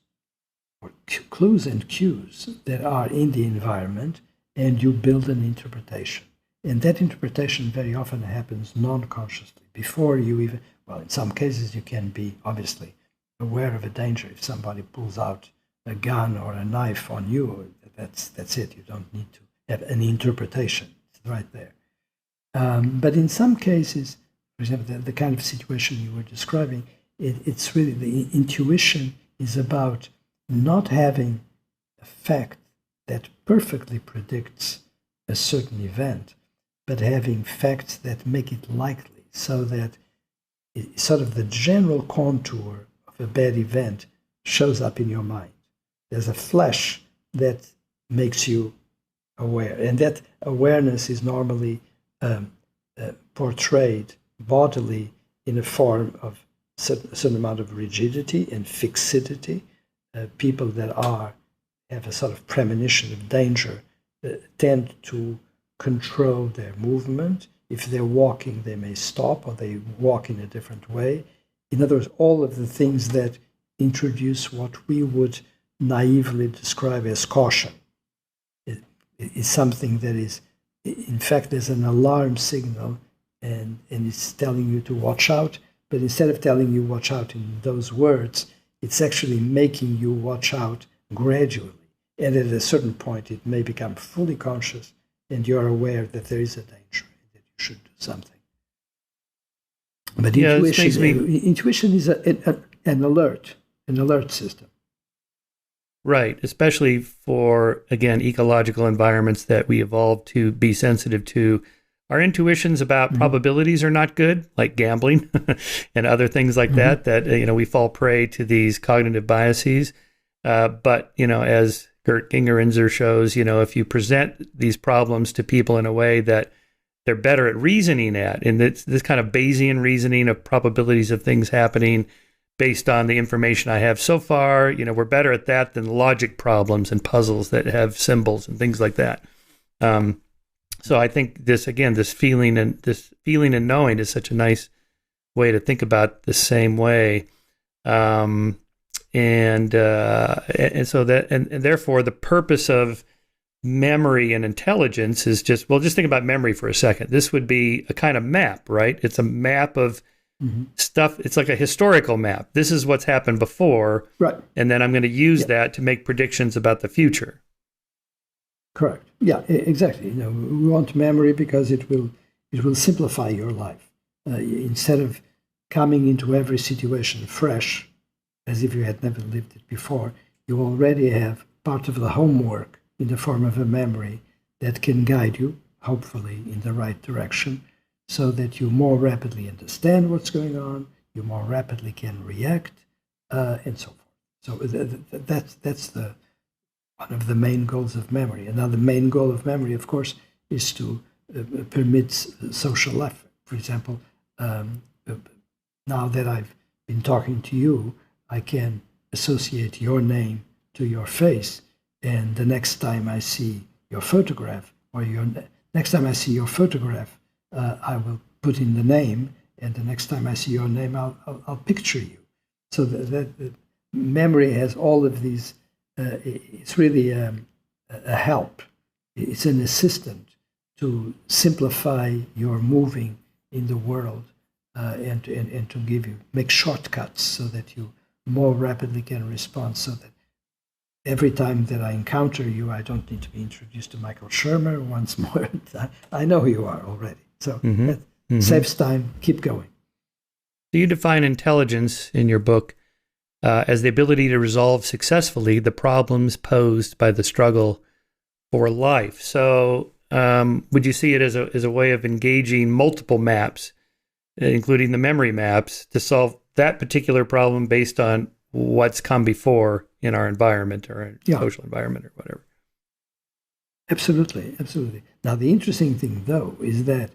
and cues that are in the environment, and you build an interpretation. And that interpretation very often happens non-consciously. Before you even, well, in some cases you can be obviously aware of a danger. If somebody pulls out a gun or a knife on you, that's it. You don't need to have an interpretation. It's right there. But in some cases, for example, the kind of situation you were describing, it's really the intuition is about not having a fact that perfectly predicts a certain event, but having facts that make it likely, so that sort of the general contour of a bad event shows up in your mind. There's a flash that makes you aware, and that awareness is normally portrayed bodily in a form of a certain amount of rigidity and fixity. People that have a sort of premonition of danger tend to control their movement. If they're walking, they may stop, or they walk in a different way. In other words, all of the things that introduce what we would naively describe as caution. It is something that is, in fact, there's an alarm signal, and it's telling you to watch out. But instead of telling you watch out in those words, it's actually making you watch out gradually. And at a certain point, it may become fully conscious, and you're aware that there is a danger, that you should do something. But intuition is an alert system. Right, especially for, again, ecological environments that we evolved to be sensitive to. Our intuitions about probabilities are not good, like gambling and other things like that we fall prey to these cognitive biases. But, as Gert Gingerenzer shows, if you present these problems to people in a way that they're better at reasoning at, and it's this kind of Bayesian reasoning of probabilities of things happening based on the information I have so far, we're better at that than logic problems and puzzles that have symbols and things like that. So I think this feeling and knowing is such a nice way to think about the same way. And therefore the purpose of memory and intelligence is just think about memory for a second. This would be a kind of map, right? It's a map of stuff. It's like a historical map. This is what's happened before. Right. And then I'm going to use that to make predictions about the future. Correct. Yeah, exactly. We want memory because it will simplify your life. Instead of coming into every situation fresh, as if you had never lived it before, you already have part of the homework in the form of a memory that can guide you, hopefully, in the right direction, so that you more rapidly understand what's going on, you more rapidly can react, and so forth. So that's one of the main goals of memory. Another main goal of memory, of course, is to permit social life. For example, now that I've been talking to you, I can associate your name to your face, and the next time I see your photograph, I will put in the name, and the next time I see your name, I'll picture you. So that memory has all of these. It's really a help. It's an assistant to simplify your moving in the world, and to make shortcuts so that you more rapidly can respond, so that every time that I encounter you, I don't need to be introduced to Michael Shermer once more. I know who you are already. So that saves time. Keep going. So you define intelligence in your book as the ability to resolve successfully the problems posed by the struggle for life. So would you see it as a way of engaging multiple maps, including the memory maps, to solve that particular problem based on what's come before in our environment or our social environment or whatever? Absolutely, absolutely. Now, the interesting thing, though, is that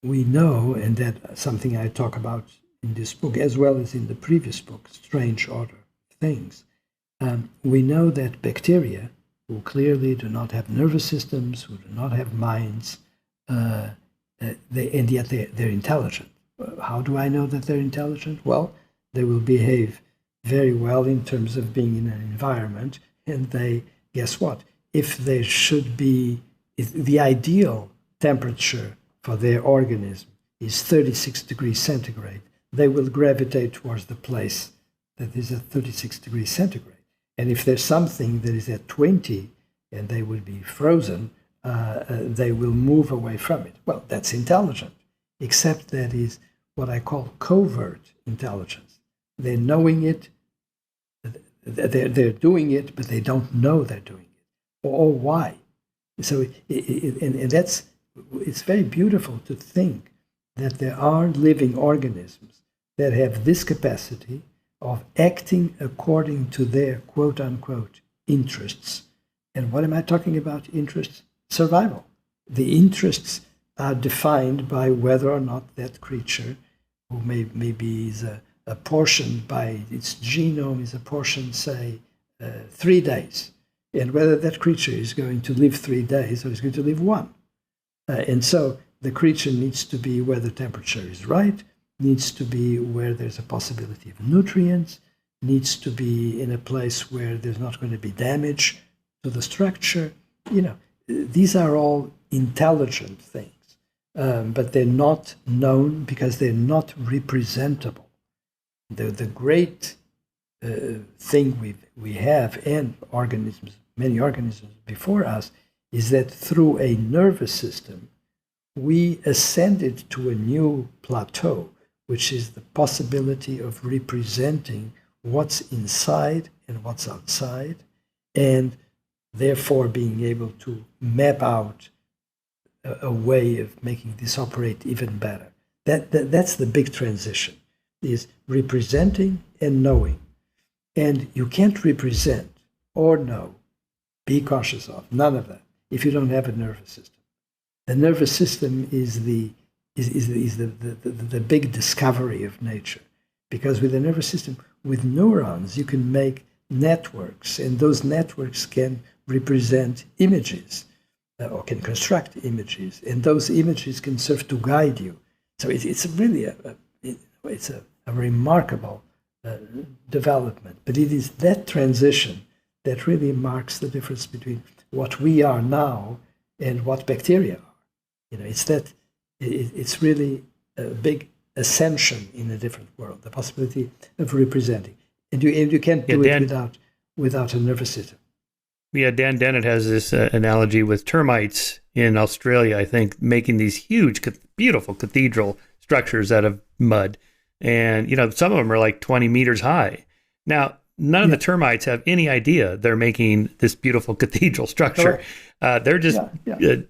we know, and that's something I talk about in this book, as well as in the previous book, Strange Order of Things, we know that bacteria, who clearly do not have nervous systems, who do not have minds, and yet they're intelligent. How do I know that they're intelligent? Well, they will behave very well in terms of being in an environment, and guess what? If there should be, if the ideal temperature for their organism is 36 degrees centigrade, they will gravitate towards the place that is at 36 degrees centigrade. And if there's something that is at 20 and they will be frozen, they will move away from it. Well, that's intelligent, except that is what I call covert intelligence. They're knowing it, they're doing it, but they don't know they're doing it, or why. So, it's very beautiful to think that there are living organisms that have this capacity of acting according to their quote-unquote interests. And what am I talking about interests? Survival. The interests are defined by whether or not that creature, who maybe is apportioned by its genome, is apportioned, say, 3 days, and whether that creature is going to live 3 days or is going to live 1. And so the creature needs to be where the temperature is right, needs to be where there's a possibility of nutrients, needs to be in a place where there's not going to be damage to the structure. These are all intelligent things, but they're not known because they're not representable. The great thing we have, and many organisms before us, is that through a nervous system, we ascended to a new plateau, which is the possibility of representing what's inside and what's outside, and therefore being able to map out a way of making this operate even better. That's the big transition, is representing and knowing. And you can't represent or know, be conscious of, none of that, if you don't have a nervous system. The nervous system is the big discovery of nature, because with the nervous system, with neurons, you can make networks, and those networks can represent images or can construct images, and those images can serve to guide you. So it's really a remarkable development, but it is that transition that really marks the difference between what we are now and what bacteria are. It's really a big ascension in a different world, the possibility of representing, and you can't do it without a nervous system. Yeah, Dan Dennett has this analogy with termites in Australia, I think, making these huge, beautiful cathedral structures out of mud. And, some of them are like 20 meters high. Now, none of the termites have any idea they're making this beautiful cathedral structure. They're just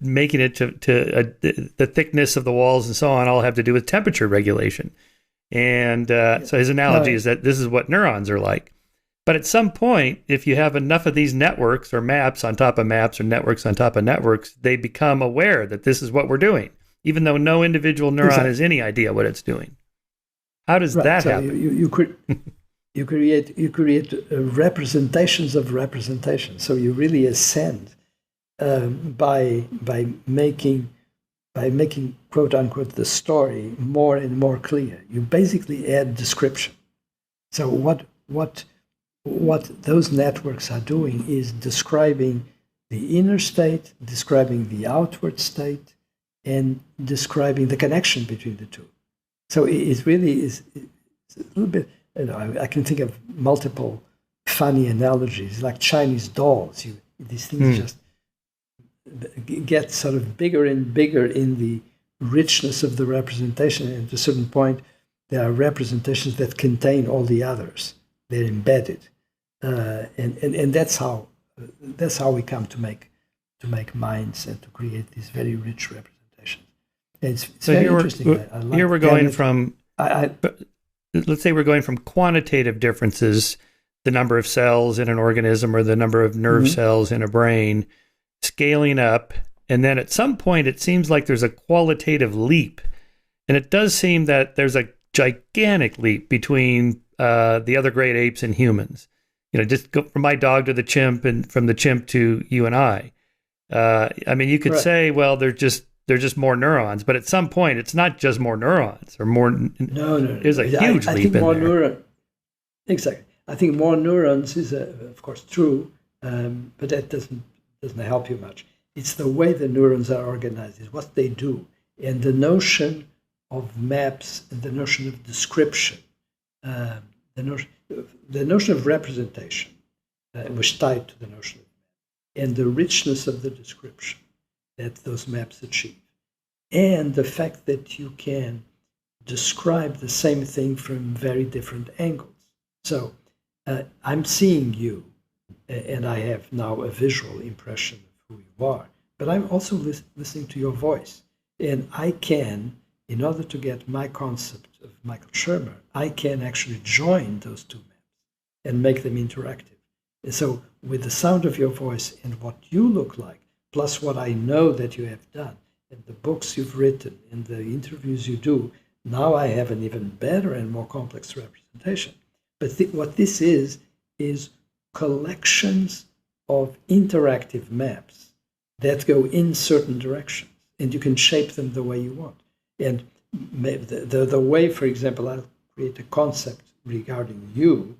making it to the thickness of the walls and so on all have to do with temperature regulation. And so his analogy is that this is what neurons are like. But at some point, if you have enough of these networks or maps on top of maps or networks on top of networks, they become aware that this is what we're doing, even though no individual neuron has any idea what it's doing. How does that happen? You create representations of representation. So you really ascend by making quote unquote the story more and more clear. You basically add description. So what those networks are doing is describing the inner state, describing the outward state, and describing the connection between the two. So it really is it's a little bit, I can think of multiple funny analogies, like Chinese dolls. These things just get sort of bigger and bigger in the richness of the representation. And at a certain point, there are representations that contain all the others. They're embedded. And that's how we come to make minds and to create these very rich representations. And it's so very interesting. Here we're going from, let's say we're going from quantitative differences, the number of cells in an organism or the number of nerve cells in a brain, scaling up. And then at some point, it seems like there's a qualitative leap. And it does seem that there's a gigantic leap between the other great apes and humans. Just go from my dog to the chimp and from the chimp to you and I. I mean, you could say, well, they're just more neurons, but at some point, it's not just more neurons or more. No. There's a huge leap in there. Exactly. I think more neurons is, of course, true, but that doesn't help you much. It's the way the neurons are organized, is what they do, and the notion of maps and the notion of description, the notion of representation was tied to the notion of map, and the richness of the description that those maps achieve, and the fact that you can describe the same thing from very different angles. So I'm seeing you, and I have now a visual impression of who you are, but I'm also listening to your voice. And I can, in order to get my concept of Michael Shermer, I can actually join those two maps and make them interactive. And so with the sound of your voice and what you look like, plus what I know that you have done, and the books you've written, and the interviews you do, now I have an even better and more complex representation. But what this is collections of interactive maps that go in certain directions, and you can shape them the way you want. And the way, for example, I'll create a concept regarding you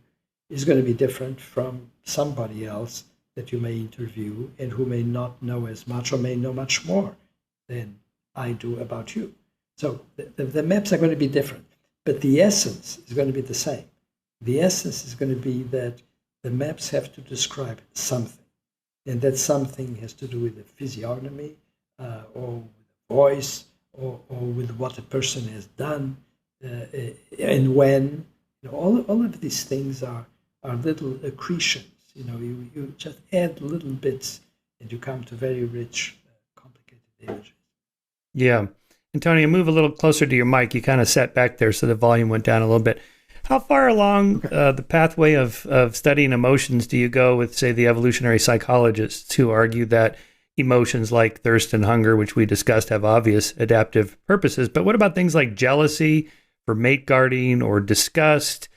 is going to be different from somebody else that you may interview and who may not know as much or may know much more than I do about you. So the maps are going to be different, but the essence is going to be the same. The essence is going to be that the maps have to describe something, and that something has to do with the physiognomy or with the voice or with what a person has done and when. All of these things are little accretions. You just add little bits and you come to very rich, complicated images. Yeah. Antonio, move a little closer to your mic. You kind of sat back there, so the volume went down a little bit. How far along the pathway of studying emotions do you go with, say, the evolutionary psychologists who argue that emotions like thirst and hunger, which we discussed, have obvious adaptive purposes? But what about things like jealousy for mate guarding or disgust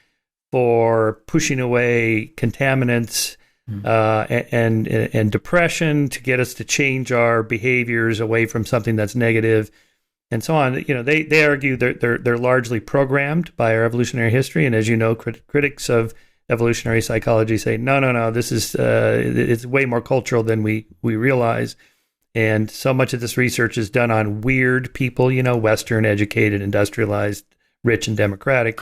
for pushing away contaminants and depression to get us to change our behaviors away from something that's negative? And so on. They argue they're largely programmed by our evolutionary history, and as you know, critics of evolutionary psychology say no, this is it's way more cultural than we realize, and so much of this research is done on weird people, Western, educated, industrialized, rich, and democratic,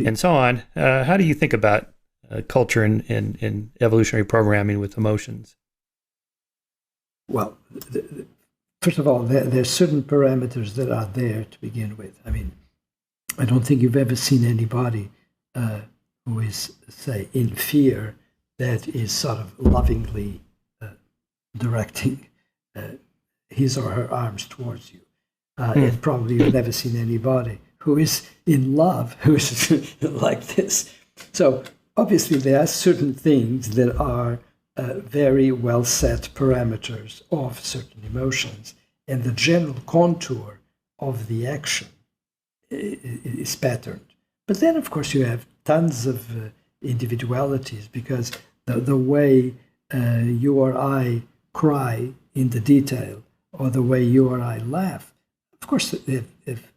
and so on. How do you think about culture and evolutionary programming with emotions? Well. First of all, there are certain parameters that are there to begin with. I mean, I don't think you've ever seen anybody who is, say, in fear that is sort of lovingly directing his or her arms towards you. And probably you've never seen anybody who is in love who is like this. So obviously there are certain things that are very well set parameters of certain emotions, and the general contour of the action is patterned. But then, of course, you have tons of individualities, because the way you or I cry in the detail, or the way you or I laugh, of course, if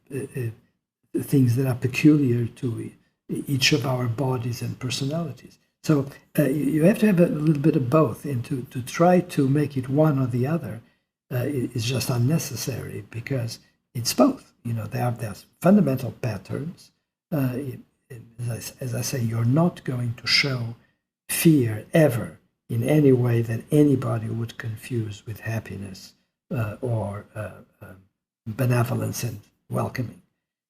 things that are peculiar to each of our bodies and personalities. So you have to have a little bit of both, and to try to make it one or the other is just unnecessary because it's both. There's fundamental patterns. As I say, you're not going to show fear ever in any way that anybody would confuse with happiness or benevolence and welcoming.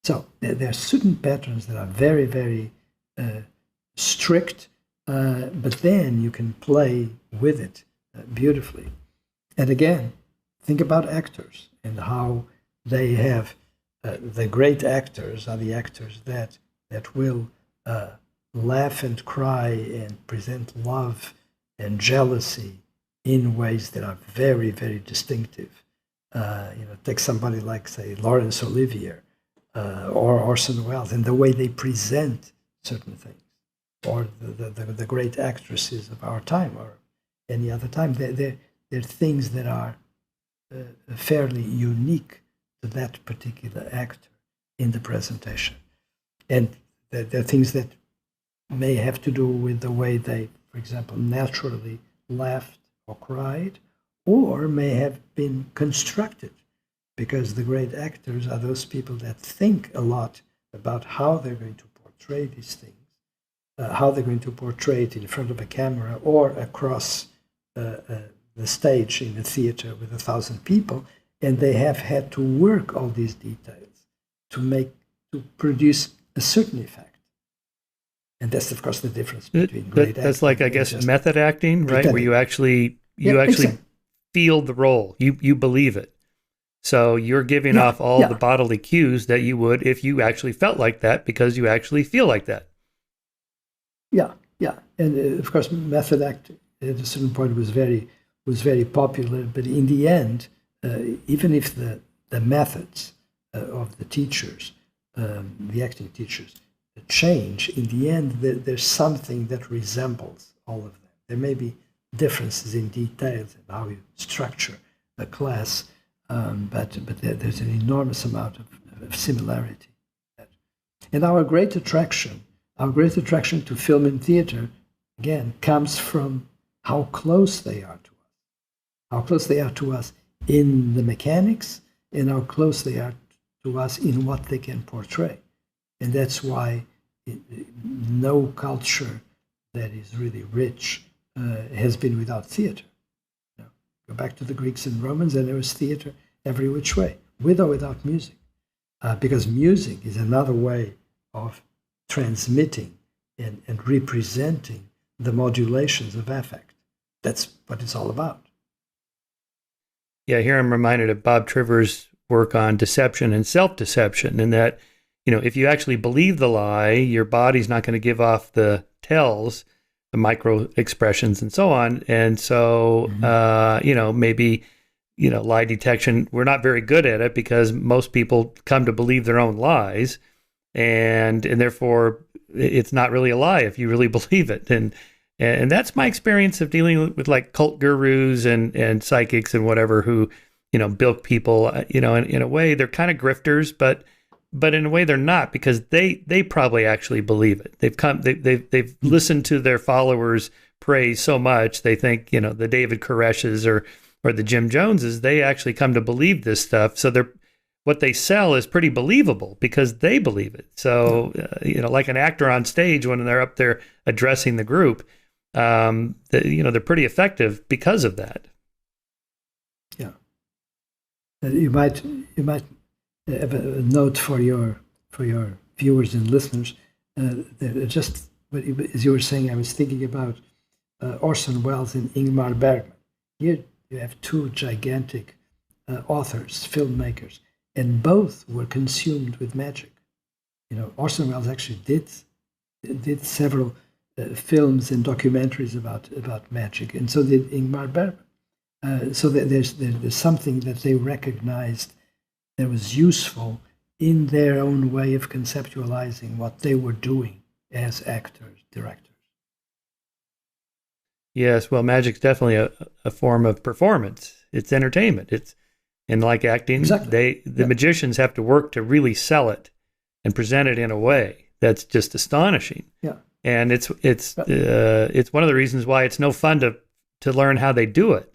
So there are certain patterns that are very, very strict, but then you can play with it beautifully. And again, think about actors and how they have the great actors are the actors that will laugh and cry and present love and jealousy in ways that are very, very distinctive. Take somebody like, say, Laurence Olivier or Orson Welles, and the way they present certain things, or the great actresses of our time or any other time. They're things that are fairly unique to that particular actor in the presentation. And there are things that may have to do with the way they, for example, naturally laughed or cried, or may have been constructed, because the great actors are those people that think a lot about how they're going to portray these things, how they're going to portray it in front of a camera or across the stage in a theater with 1,000 people, and they have had to work all these details to produce a certain effect. And that's, of course, the difference between great acting. That's like, I guess, method acting, right? Where you actually exactly feel the role. You believe it. So you're giving off all the bodily cues that you would if you actually felt like that, because you actually feel like that. Yeah. And of course, method acting at a certain point was very popular. But in the end, even if the methods of the teachers, the acting teachers, change, in the end, there's something that resembles all of them. There may be differences in details and how you structure a class, but there's an enormous amount of similarity. And our great attraction to film and theater, again, comes from how close they are to us. How close they are to us in the mechanics, and how close they are to us in what they can portray. And that's why no culture that is really rich has been without theater. Go back to the Greeks and Romans, and there was theater every which way, with or without music. Because music is another way of transmitting and representing the modulations of affect. That's what it's all about. Yeah, here I'm reminded of Bob Triver's work on deception and self-deception, and that, if you actually believe the lie, your body's not going to give off the tells, the micro expressions and so on. And so, maybe, lie detection, we're not very good at it because most people come to believe their own lies, and therefore it's not really a lie if you really believe it. And that's my experience of dealing with like cult gurus and psychics and whatever who, bilk people, in a way they're kind of grifters, but in a way they're not, because they probably actually believe it. They've listened to their followers praise so much. They think, the David Koreshes or the Jim Joneses, they actually come to believe this stuff. So what they sell is pretty believable because they believe it. So, like an actor on stage, when they're up there addressing the group, they're pretty effective because of that. Yeah. You might have a note for your viewers and listeners. Just as you were saying, I was thinking about Orson Welles and Ingmar Bergman. Here you have two gigantic authors, filmmakers, and both were consumed with magic. Orson Welles actually did several films and documentaries about magic, and so did Ingmar Bergman. So there's something that they recognized that was useful in their own way of conceptualizing what they were doing as actors, directors. Yes, well, magic's definitely a form of performance. It's entertainment. And like acting, exactly. The magicians have to work to really sell it and present it in a way that's just astonishing. Yeah. And it's one of the reasons why it's no fun to learn how they do it,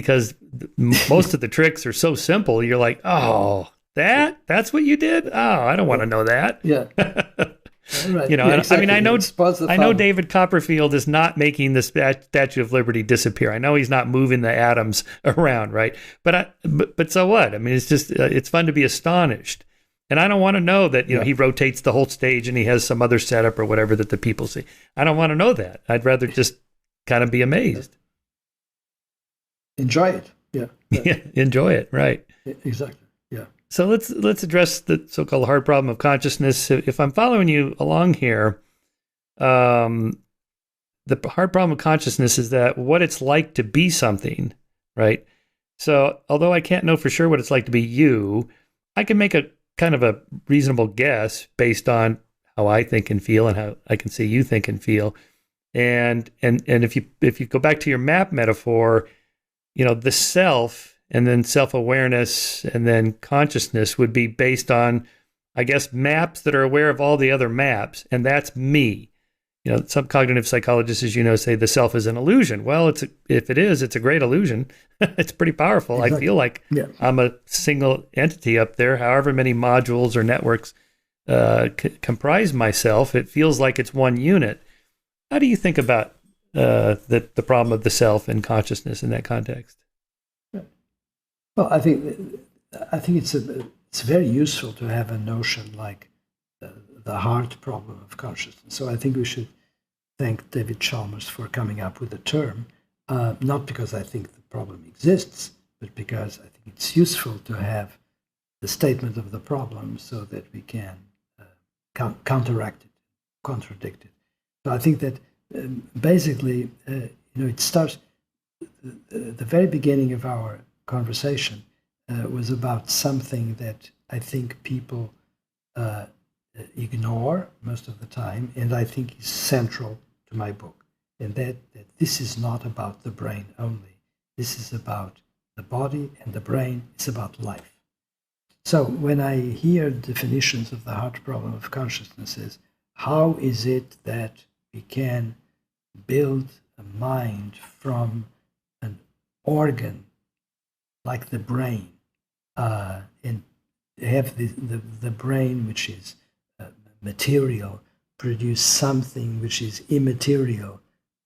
because most of the tricks are so simple. You're like, oh, that's what you did? Oh, I don't want to know that. Yeah. Right. You know, Yeah, exactly. I mean, I know fun. David Copperfield is not making the Statue of Liberty disappear. I know he's not moving the atoms around, right? But so what? I mean, it's just it's fun to be astonished, and I don't want to know that you know he rotates the whole stage and he has some other setup or whatever that the people see. I don't want to know that. I'd rather just kind of be amazed. Enjoy it. Yeah. Yeah, enjoy it. Right. Exactly. Yeah. So let's address the so-called hard problem of consciousness. If I'm following you along here, the hard problem of consciousness is that what it's like to be something, right? So although I can't know for sure what it's like to be you, I can make a kind of a reasonable guess based on how I think and feel and how I can see you think and feel. And if you go back to your map metaphor, you know, the self and then self-awareness and then consciousness would be based on, I guess, maps that are aware of all the other maps. And that's me. You know, some cognitive psychologists, as you know, say the self is an illusion. Well, if it is, it's a great illusion. It's pretty powerful. Exactly. I feel like I'm a single entity up there. However many modules or networks comprise myself, it feels like it's one unit. How do you think about the problem of the self and consciousness in that context? Well, I think it's very useful to have a notion like the hard problem of consciousness. So I think we should thank David Chalmers for coming up with the term, not because I think the problem exists, but because I think it's useful to have the statement of the problem so that we can counteract it, contradict it. So I think that basically, it starts. The very beginning of our conversation was about something that I think people ignore most of the time, and I think is central to my book. And that this is not about the brain only. This is about the body and the brain. It's about life. So when I hear definitions of the hard problem of consciousness is, how is it that we can build a mind from an organ like the brain, and have the brain, which is material, produce something which is immaterial,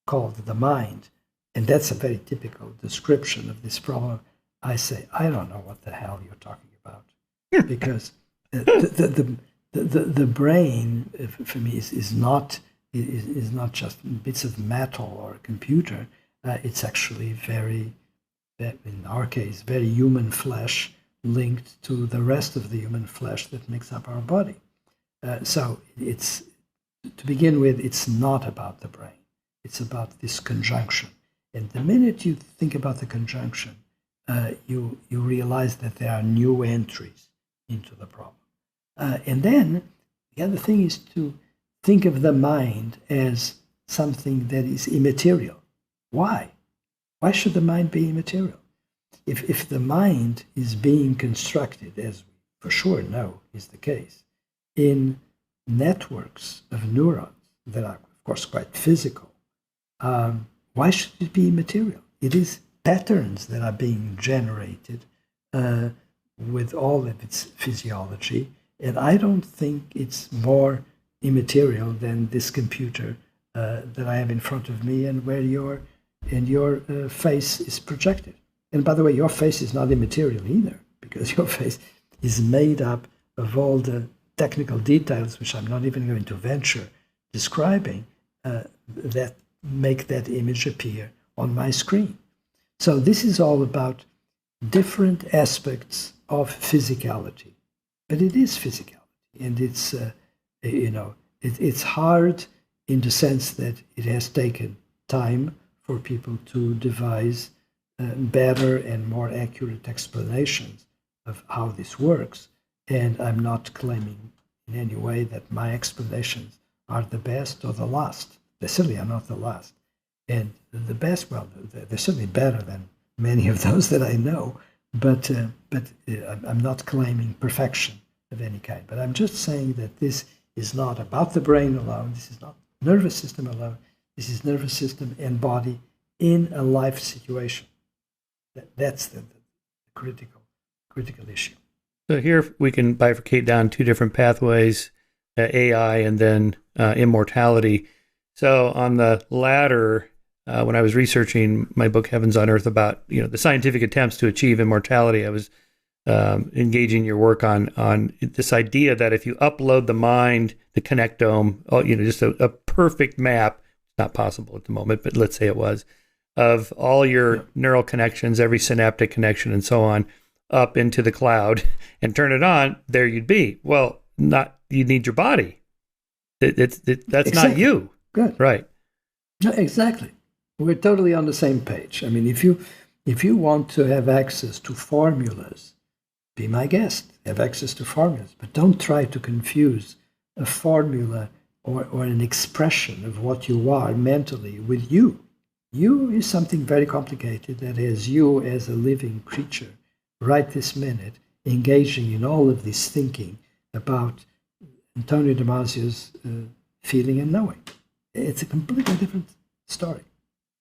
called the mind. And that's a very typical description of this problem. I say, I don't know what the hell you're talking about. Because the brain, for me, is not just bits of metal or a computer. It's actually in our case, very human flesh linked to the rest of the human flesh that makes up our body. So it's, to begin with, it's not about the brain. It's about this conjunction. And the minute you think about the conjunction, you realize that there are new entries into the problem. And then the other thing is to think of the mind as something that is immaterial. Why? Why should the mind be immaterial? If the mind is being constructed, as we for sure know is the case, in networks of neurons that are, of course, quite physical, why should it be immaterial? It is patterns that are being generated with all of its physiology, and I don't think it's more immaterial than this computer that I have in front of me and where your face is projected. And by the way, your face is not immaterial either, because your face is made up of all the technical details, which I'm not even going to venture describing, that make that image appear on my screen. So this is all about different aspects of physicality, but it is physicality, and it's it's hard in the sense that it has taken time for people to devise better and more accurate explanations of how this works. And I'm not claiming in any way that my explanations are the best or the last. They certainly are not the last. And the best, well, they're certainly better than many of those that I know, but I'm not claiming perfection of any kind. But I'm just saying that this is not about the brain alone. This is not nervous system alone. This is nervous system and body in a life situation. That's the critical issue. So here we can bifurcate down two different pathways, AI and then immortality. So on the latter, when I was researching my book Heavens on Earth about the scientific attempts to achieve immortality, I was engaging your work on this idea that if you upload the mind, the connectome, just a perfect map, it's not possible at the moment, but let's say it was, of all your neural connections, every synaptic connection and so on, up into the cloud and turn it on, there you'd be. Well, you need your body. That's exactly. Not you. Good. Right. No, exactly. We're totally on the same page. I mean, if you want to have access to formulas, be my guest, have access to formulas, but don't try to confuse a formula or an expression of what you are mentally with you. You is something very complicated that has you as a living creature right this minute engaging in all of this thinking about Antonio Damasio's feeling and knowing. It's a completely different story.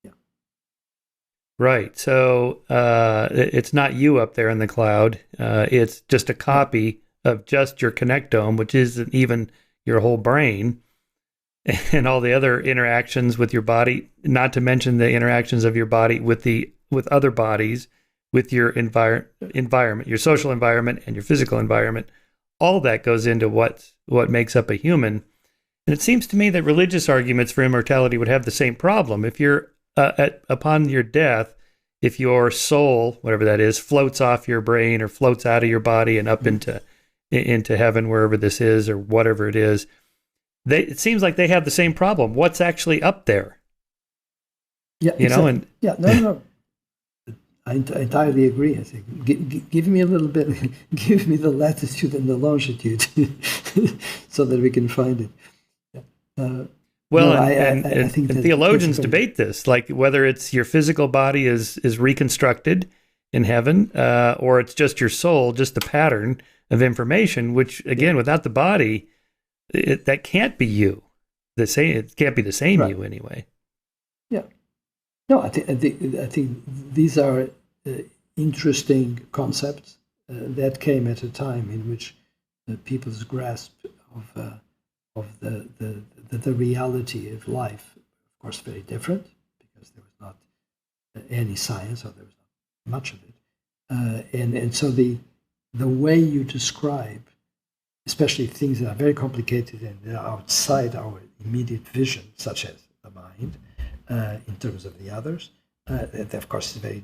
Yeah. Right. So it's not you up there in the cloud. It's just a copy of just your connectome, which isn't even your whole brain, and all the other interactions with your body, not to mention the interactions of your body with other bodies, with your environment, your social environment and your physical environment. All that goes into what makes up a human. And it seems to me that religious arguments for immortality would have the same problem. If you're upon your death, if your soul, whatever that is, floats off your brain or floats out of your body and up into heaven, wherever this is or whatever it is, it seems like they have the same problem. What's actually up there? Yeah, exactly. No. I entirely agree. I think give me a little bit, give me the latitude and the longitude, so that we can find it. I think theologians debate this, like whether it's your physical body is reconstructed in heaven, or it's just your soul, just the pattern of information. Which again, without the body, that can't be you. It can't be the same right. You anyway. Yeah. No, I think these are interesting concepts that came at a time in which people's grasp of the reality of life, of course, very different, because there was not any science, or there was not much of it, and so the way you describe, especially things that are very complicated and outside our immediate vision, such as the mind. In terms of the others, that of course is very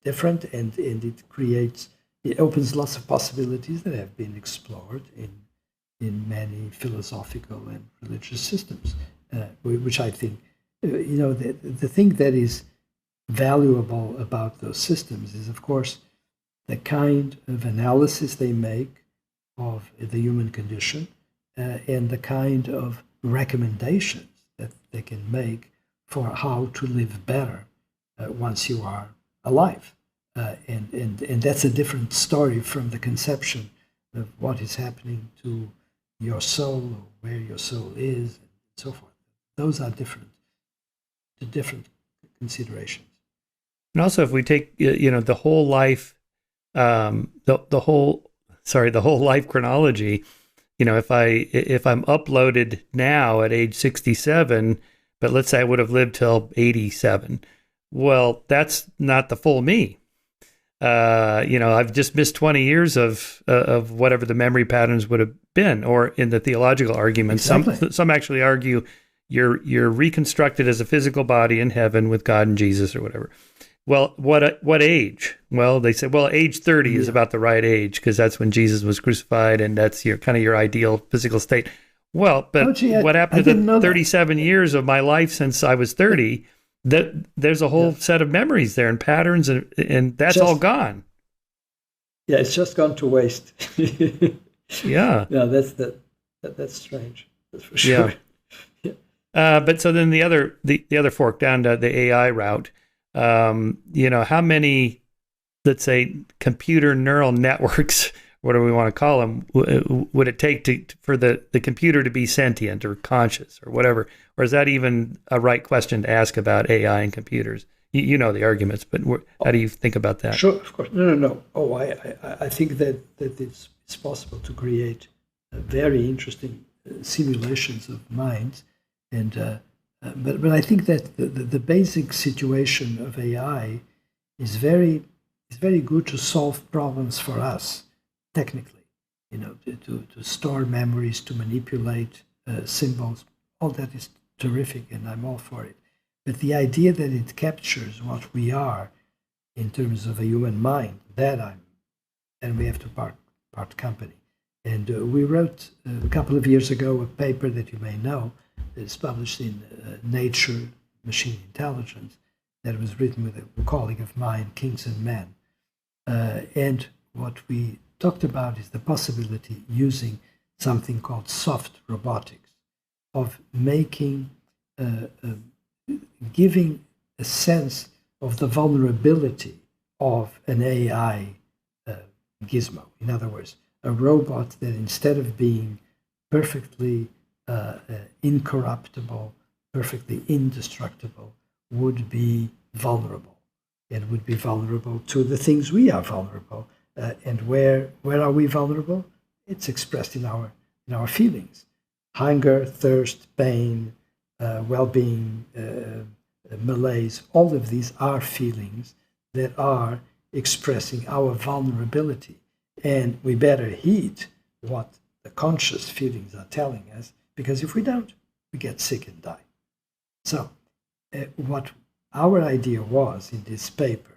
different, and it opens lots of possibilities that have been explored in many philosophical and religious systems, which I think, the thing that is valuable about those systems is, of course, the kind of analysis they make of the human condition, and the kind of recommendations that they can make for how to live better once you are alive. And that's a different story from the conception of what is happening to your soul, or where your soul is, and so forth. Those are different considerations. And also, if we take the whole life, the whole life chronology, if I'm uploaded now at age 67. But let's say I would have lived till 87. Well, that's not the full me. I've just missed 20 years of whatever the memory patterns would have been. Or in the theological arguments, exactly. Some actually argue you're reconstructed as a physical body in heaven with God and Jesus or whatever. Well, what age? Well, they say, age 30 is about the right age, because that's when Jesus was crucified, and that's your ideal physical state. Well, but what happened to the 37 years of my life since I was 30? There's a whole set of memories there and patterns, and that's all gone. Yeah, it's just gone to waste. Yeah. No, that's strange. That's for sure. Yeah. But so then the other fork down to the AI route. How many, let's say, computer neural networks, whatever we want to call them, would it take for the computer to be sentient or conscious or whatever? Or is that even a right question to ask about AI and computers? You know the arguments, but how do you think about that? Sure, of course. No. Oh, I think that it's possible to create very interesting simulations of minds, and but I think that the basic situation of AI is very good to solve problems for us technically. To store memories, to manipulate symbols, all that is terrific, and I'm all for it. But the idea that it captures what we are in terms of a human mind, and we have to part company. And we wrote a couple of years ago a paper that you may know. It's published in Nature, Machine Intelligence, that was written with a colleague of mine, Kings and Men. And what we talked about is the possibility using something called soft robotics of making, giving a sense of the vulnerability of an AI gizmo. In other words, a robot that instead of being perfectly incorruptible, perfectly indestructible, would be vulnerable. It would be vulnerable to the things we are vulnerable. And where are we vulnerable? It's expressed in our feelings: hunger, thirst, pain, well-being, malaise. All of these are feelings that are expressing our vulnerability, and we better heed what the conscious feelings are telling us, because if we don't, we get sick and die. So, what our idea was in this paper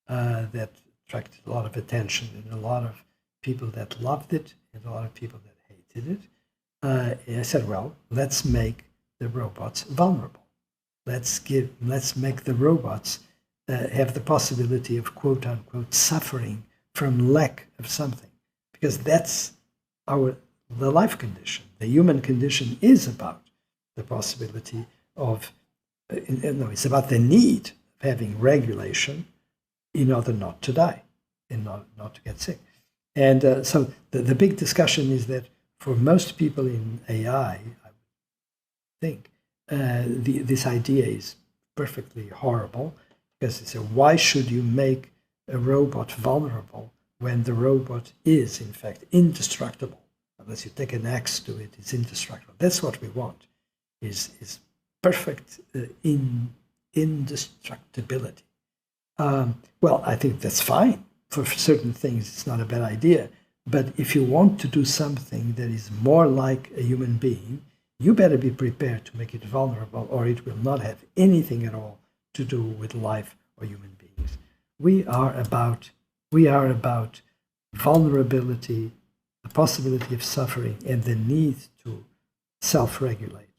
that attracted a lot of attention and a lot of people that loved it and a lot of people that hated it. I said, well, let's make the robots vulnerable. Let's make the robots have the possibility of quote unquote suffering from lack of something, because that's the life condition. The human condition is about the possibility of it's about the need of having regulation in order not to die and not to get sick. And so the big discussion is that for most people in AI, I would think, this idea is perfectly horrible, because they say, why should you make a robot vulnerable when the robot is, in fact, indestructible? Unless you take an axe to it, it's indestructible. That's what we want, is perfect indestructibility. Well, I think that's fine. For certain things, it's not a bad idea. But if you want to do something that is more like a human being, you better be prepared to make it vulnerable, or it will not have anything at all to do with life or human beings. We are about vulnerability, the possibility of suffering, and the need to self-regulate.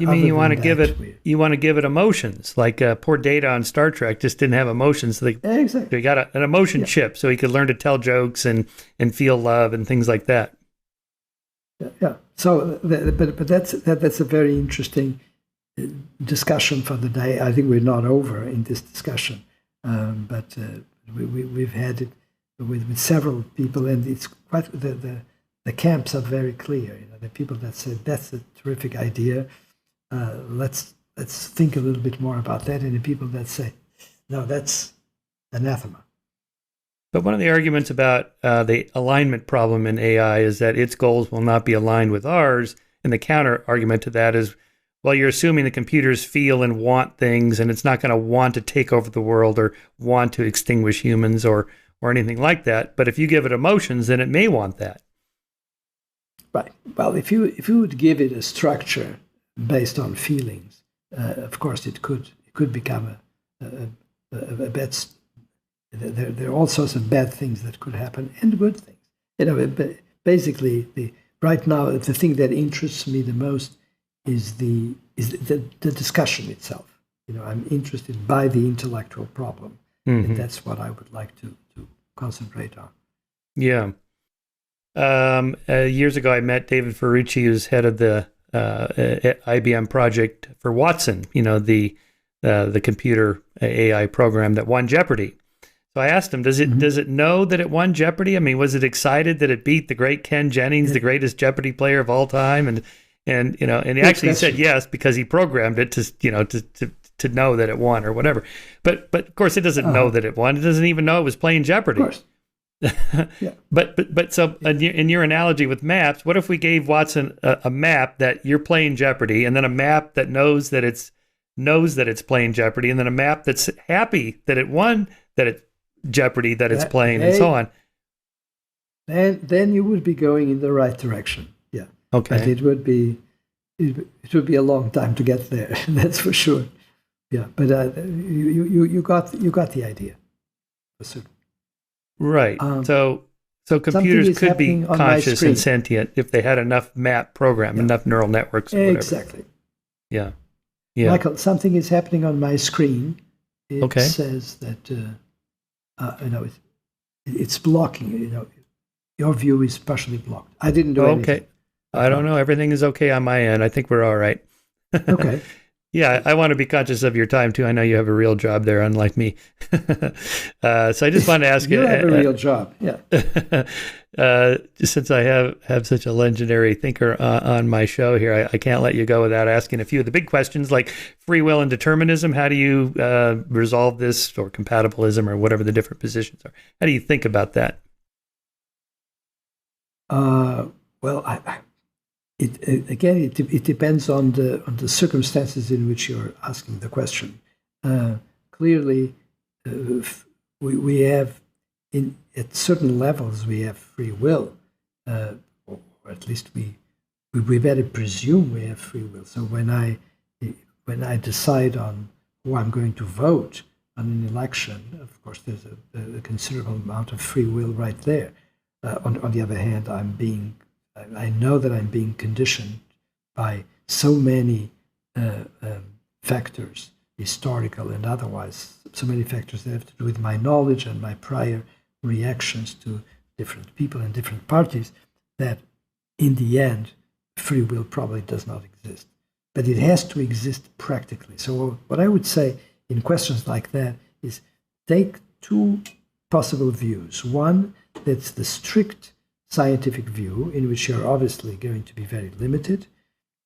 You mean you want to give it emotions? Like poor Data on Star Trek just didn't have emotions. So exactly. They got an emotion chip, so he could learn to tell jokes and feel love and things like that. Yeah. So, but that's a very interesting discussion for the day. I think we're not over in this discussion, but we've had it with several people, and it's quite the camps are very clear. The people that said that's a terrific idea. Let's think a little bit more about that, and the people that say, no, that's anathema. But one of the arguments about the alignment problem in AI is that its goals will not be aligned with ours, and the counter argument to that is, well, you're assuming the computers feel and want things, and it's not going to want to take over the world or want to extinguish humans or anything like that. But if you give it emotions, then it may want that. Right. Well, if you would give it a structure based on feelings, of course, it could become a bad. There are all sorts of bad things that could happen and good things. Basically, right now, the thing that interests me the most is the discussion itself. I'm interested by the intellectual problem, and that's what I would like to concentrate on. Yeah. Years ago, I met David Ferrucci, who's head of the IBM project for Watson, the computer AI program that won Jeopardy. So I asked him, does it know that it won Jeopardy? I mean, was it excited that it beat the great Ken Jennings, the greatest Jeopardy player of all time? And he actually said yes, because he programmed it to to know that it won or whatever. But of course, it doesn't know that it won. It doesn't even know it was playing Jeopardy. Of course. Yeah. But so in your analogy with maps, what if we gave Watson a map that you're playing Jeopardy, and then a map that knows that it's playing Jeopardy, and then a map that's happy that it won, that it's Jeopardy that it's playing, and so on. Then you would be going in the right direction. Yeah. Okay. But it would be a long time to get there. That's for sure. Yeah. But you got the idea. Right. So computers could be conscious and sentient if they had enough map program, enough neural networks. Or whatever. Exactly. Yeah. Michael, something is happening on my screen. It says that it's blocking. Your view is partially blocked. I didn't do anything. Okay. I don't know. Everything is okay on my end. I think we're all right. Okay. Yeah, I want to be conscious of your time too. I know you have a real job there, unlike me. So I just want to ask you have a real job, yeah. Since I have such a legendary thinker on my show here, I can't let you go without asking a few of the big questions like free will and determinism. How do you resolve this, or compatibilism, or whatever the different positions are? How do you think about that? Well, it depends on the circumstances in which you're asking the question. Clearly, we have at certain levels we have free will, or at least we better presume we have free will. So when I decide on who I'm going to vote on an election, of course, there's a considerable amount of free will right there. On the other hand, I know that I'm being conditioned by so many factors, historical and otherwise, so many factors that have to do with my knowledge and my prior reactions to different people and different parties, that in the end, free will probably does not exist. But it has to exist practically. So what I would say in questions like that is take two possible views. One, that's the strict scientific view, in which you're obviously going to be very limited,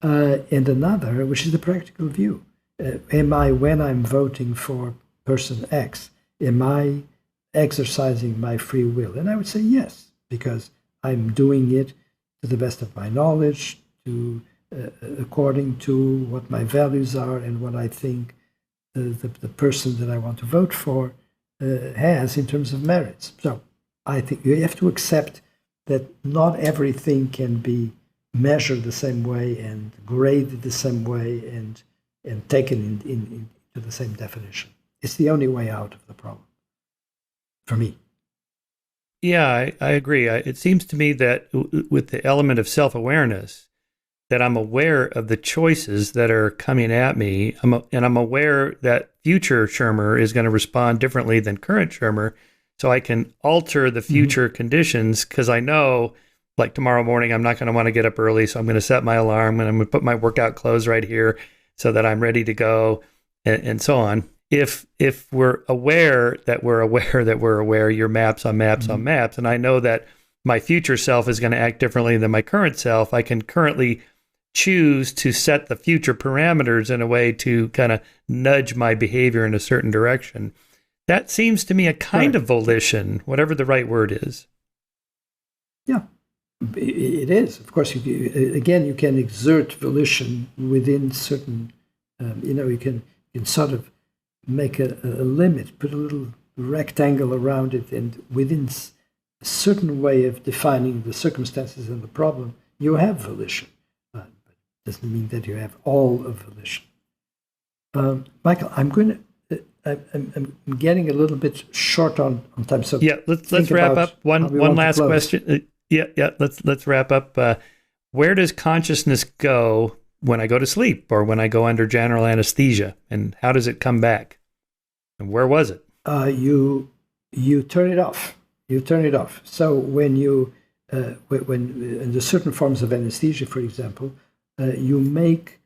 and another, which is the practical view. When I'm voting for person X, am I exercising my free will? And I would say yes, because I'm doing it to the best of my knowledge, according to what my values are and what I think the person that I want to vote for has in terms of merits. So I think you have to accept that not everything can be measured the same way and graded the same way and taken into the same definition. It's the only way out of the problem, for me. Yeah, I agree. It seems to me that with the element of self-awareness, that I'm aware of the choices that are coming at me, and I'm aware that future Shermer is going to respond differently than current Shermer, so I can alter the future conditions, because I know, like tomorrow morning, I'm not going to want to get up early, so I'm going to set my alarm, and I'm going to put my workout clothes right here so that I'm ready to go, and so on. If we're aware that we're aware, your maps on maps on maps, and I know that my future self is going to act differently than my current self, I can currently choose to set the future parameters in a way to kind of nudge my behavior in a certain direction. That seems to me a kind of volition, whatever the right word is. Yeah, it is. Of course, you can exert volition within certain, you can sort of make a limit, put a little rectangle around it, and within a certain way of defining the circumstances and the problem, you have volition. But it doesn't mean that you have all of volition. Michael, I'm getting a little bit short on time. So yeah, let's wrap up. One last question. Let's wrap up. Where does consciousness go when I go to sleep or when I go under general anesthesia, and how does it come back? And where was it? You turn it off. You turn it off. So when in certain forms of anesthesia, for example, you make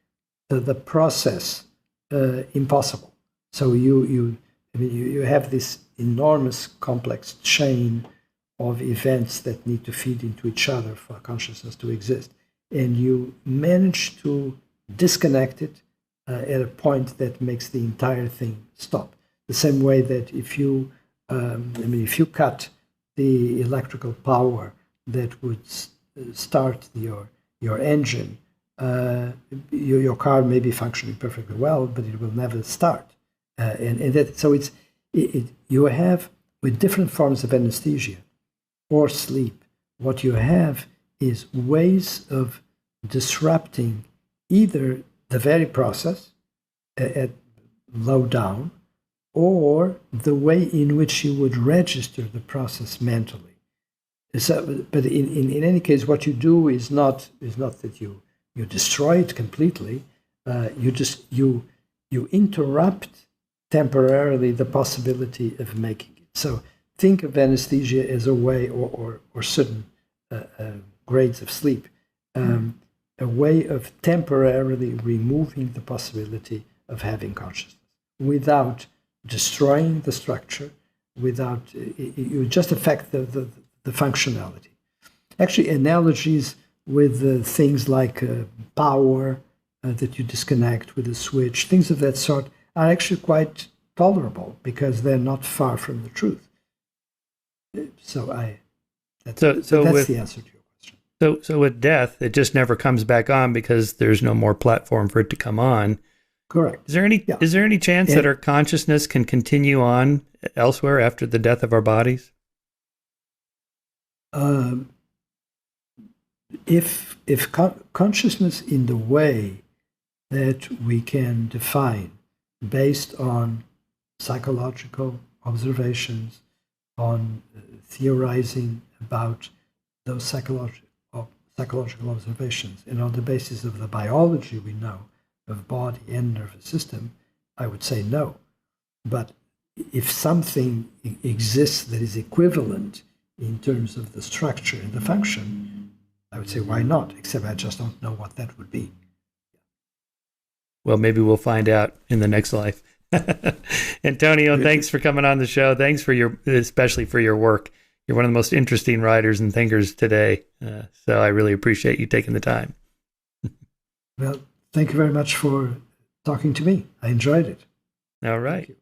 the process impossible. So you have this enormous complex chain of events that need to feed into each other for consciousness to exist, and you manage to disconnect it at a point that makes the entire thing stop. The same way that if you cut the electrical power that would start your engine, your car may be functioning perfectly well, but it will never start. You have, with different forms of anesthesia or sleep, what you have is ways of disrupting either the very process at low down, or the way in which you would register the process mentally. So, but in any case, what you do is not that you destroy it completely. You interrupt temporarily the possibility of making it. So think of anesthesia as a way, or certain grades of sleep, a way of temporarily removing the possibility of having consciousness without destroying the structure, without you just affect the functionality. Actually, analogies with things like power that you disconnect with a switch, things of that sort, are actually quite tolerable because they're not far from the truth. That's the answer to your question. So with death, it just never comes back on because there's no more platform for it to come on. Correct. Is there any chance that our consciousness can continue on elsewhere after the death of our bodies? If consciousness in the way that we can define based on psychological observations, on theorizing about those psychological observations, and on the basis of the biology we know of body and nervous system, I would say no. But if something exists that is equivalent in terms of the structure and the function, I would say why not? Except I just don't know what that would be. Well, maybe we'll find out in the next life. Antonio, thanks for coming on the show. Thanks especially for your work. You're one of the most interesting writers and thinkers today. So I really appreciate you taking the time. Well, thank you very much for talking to me. I enjoyed it. All right.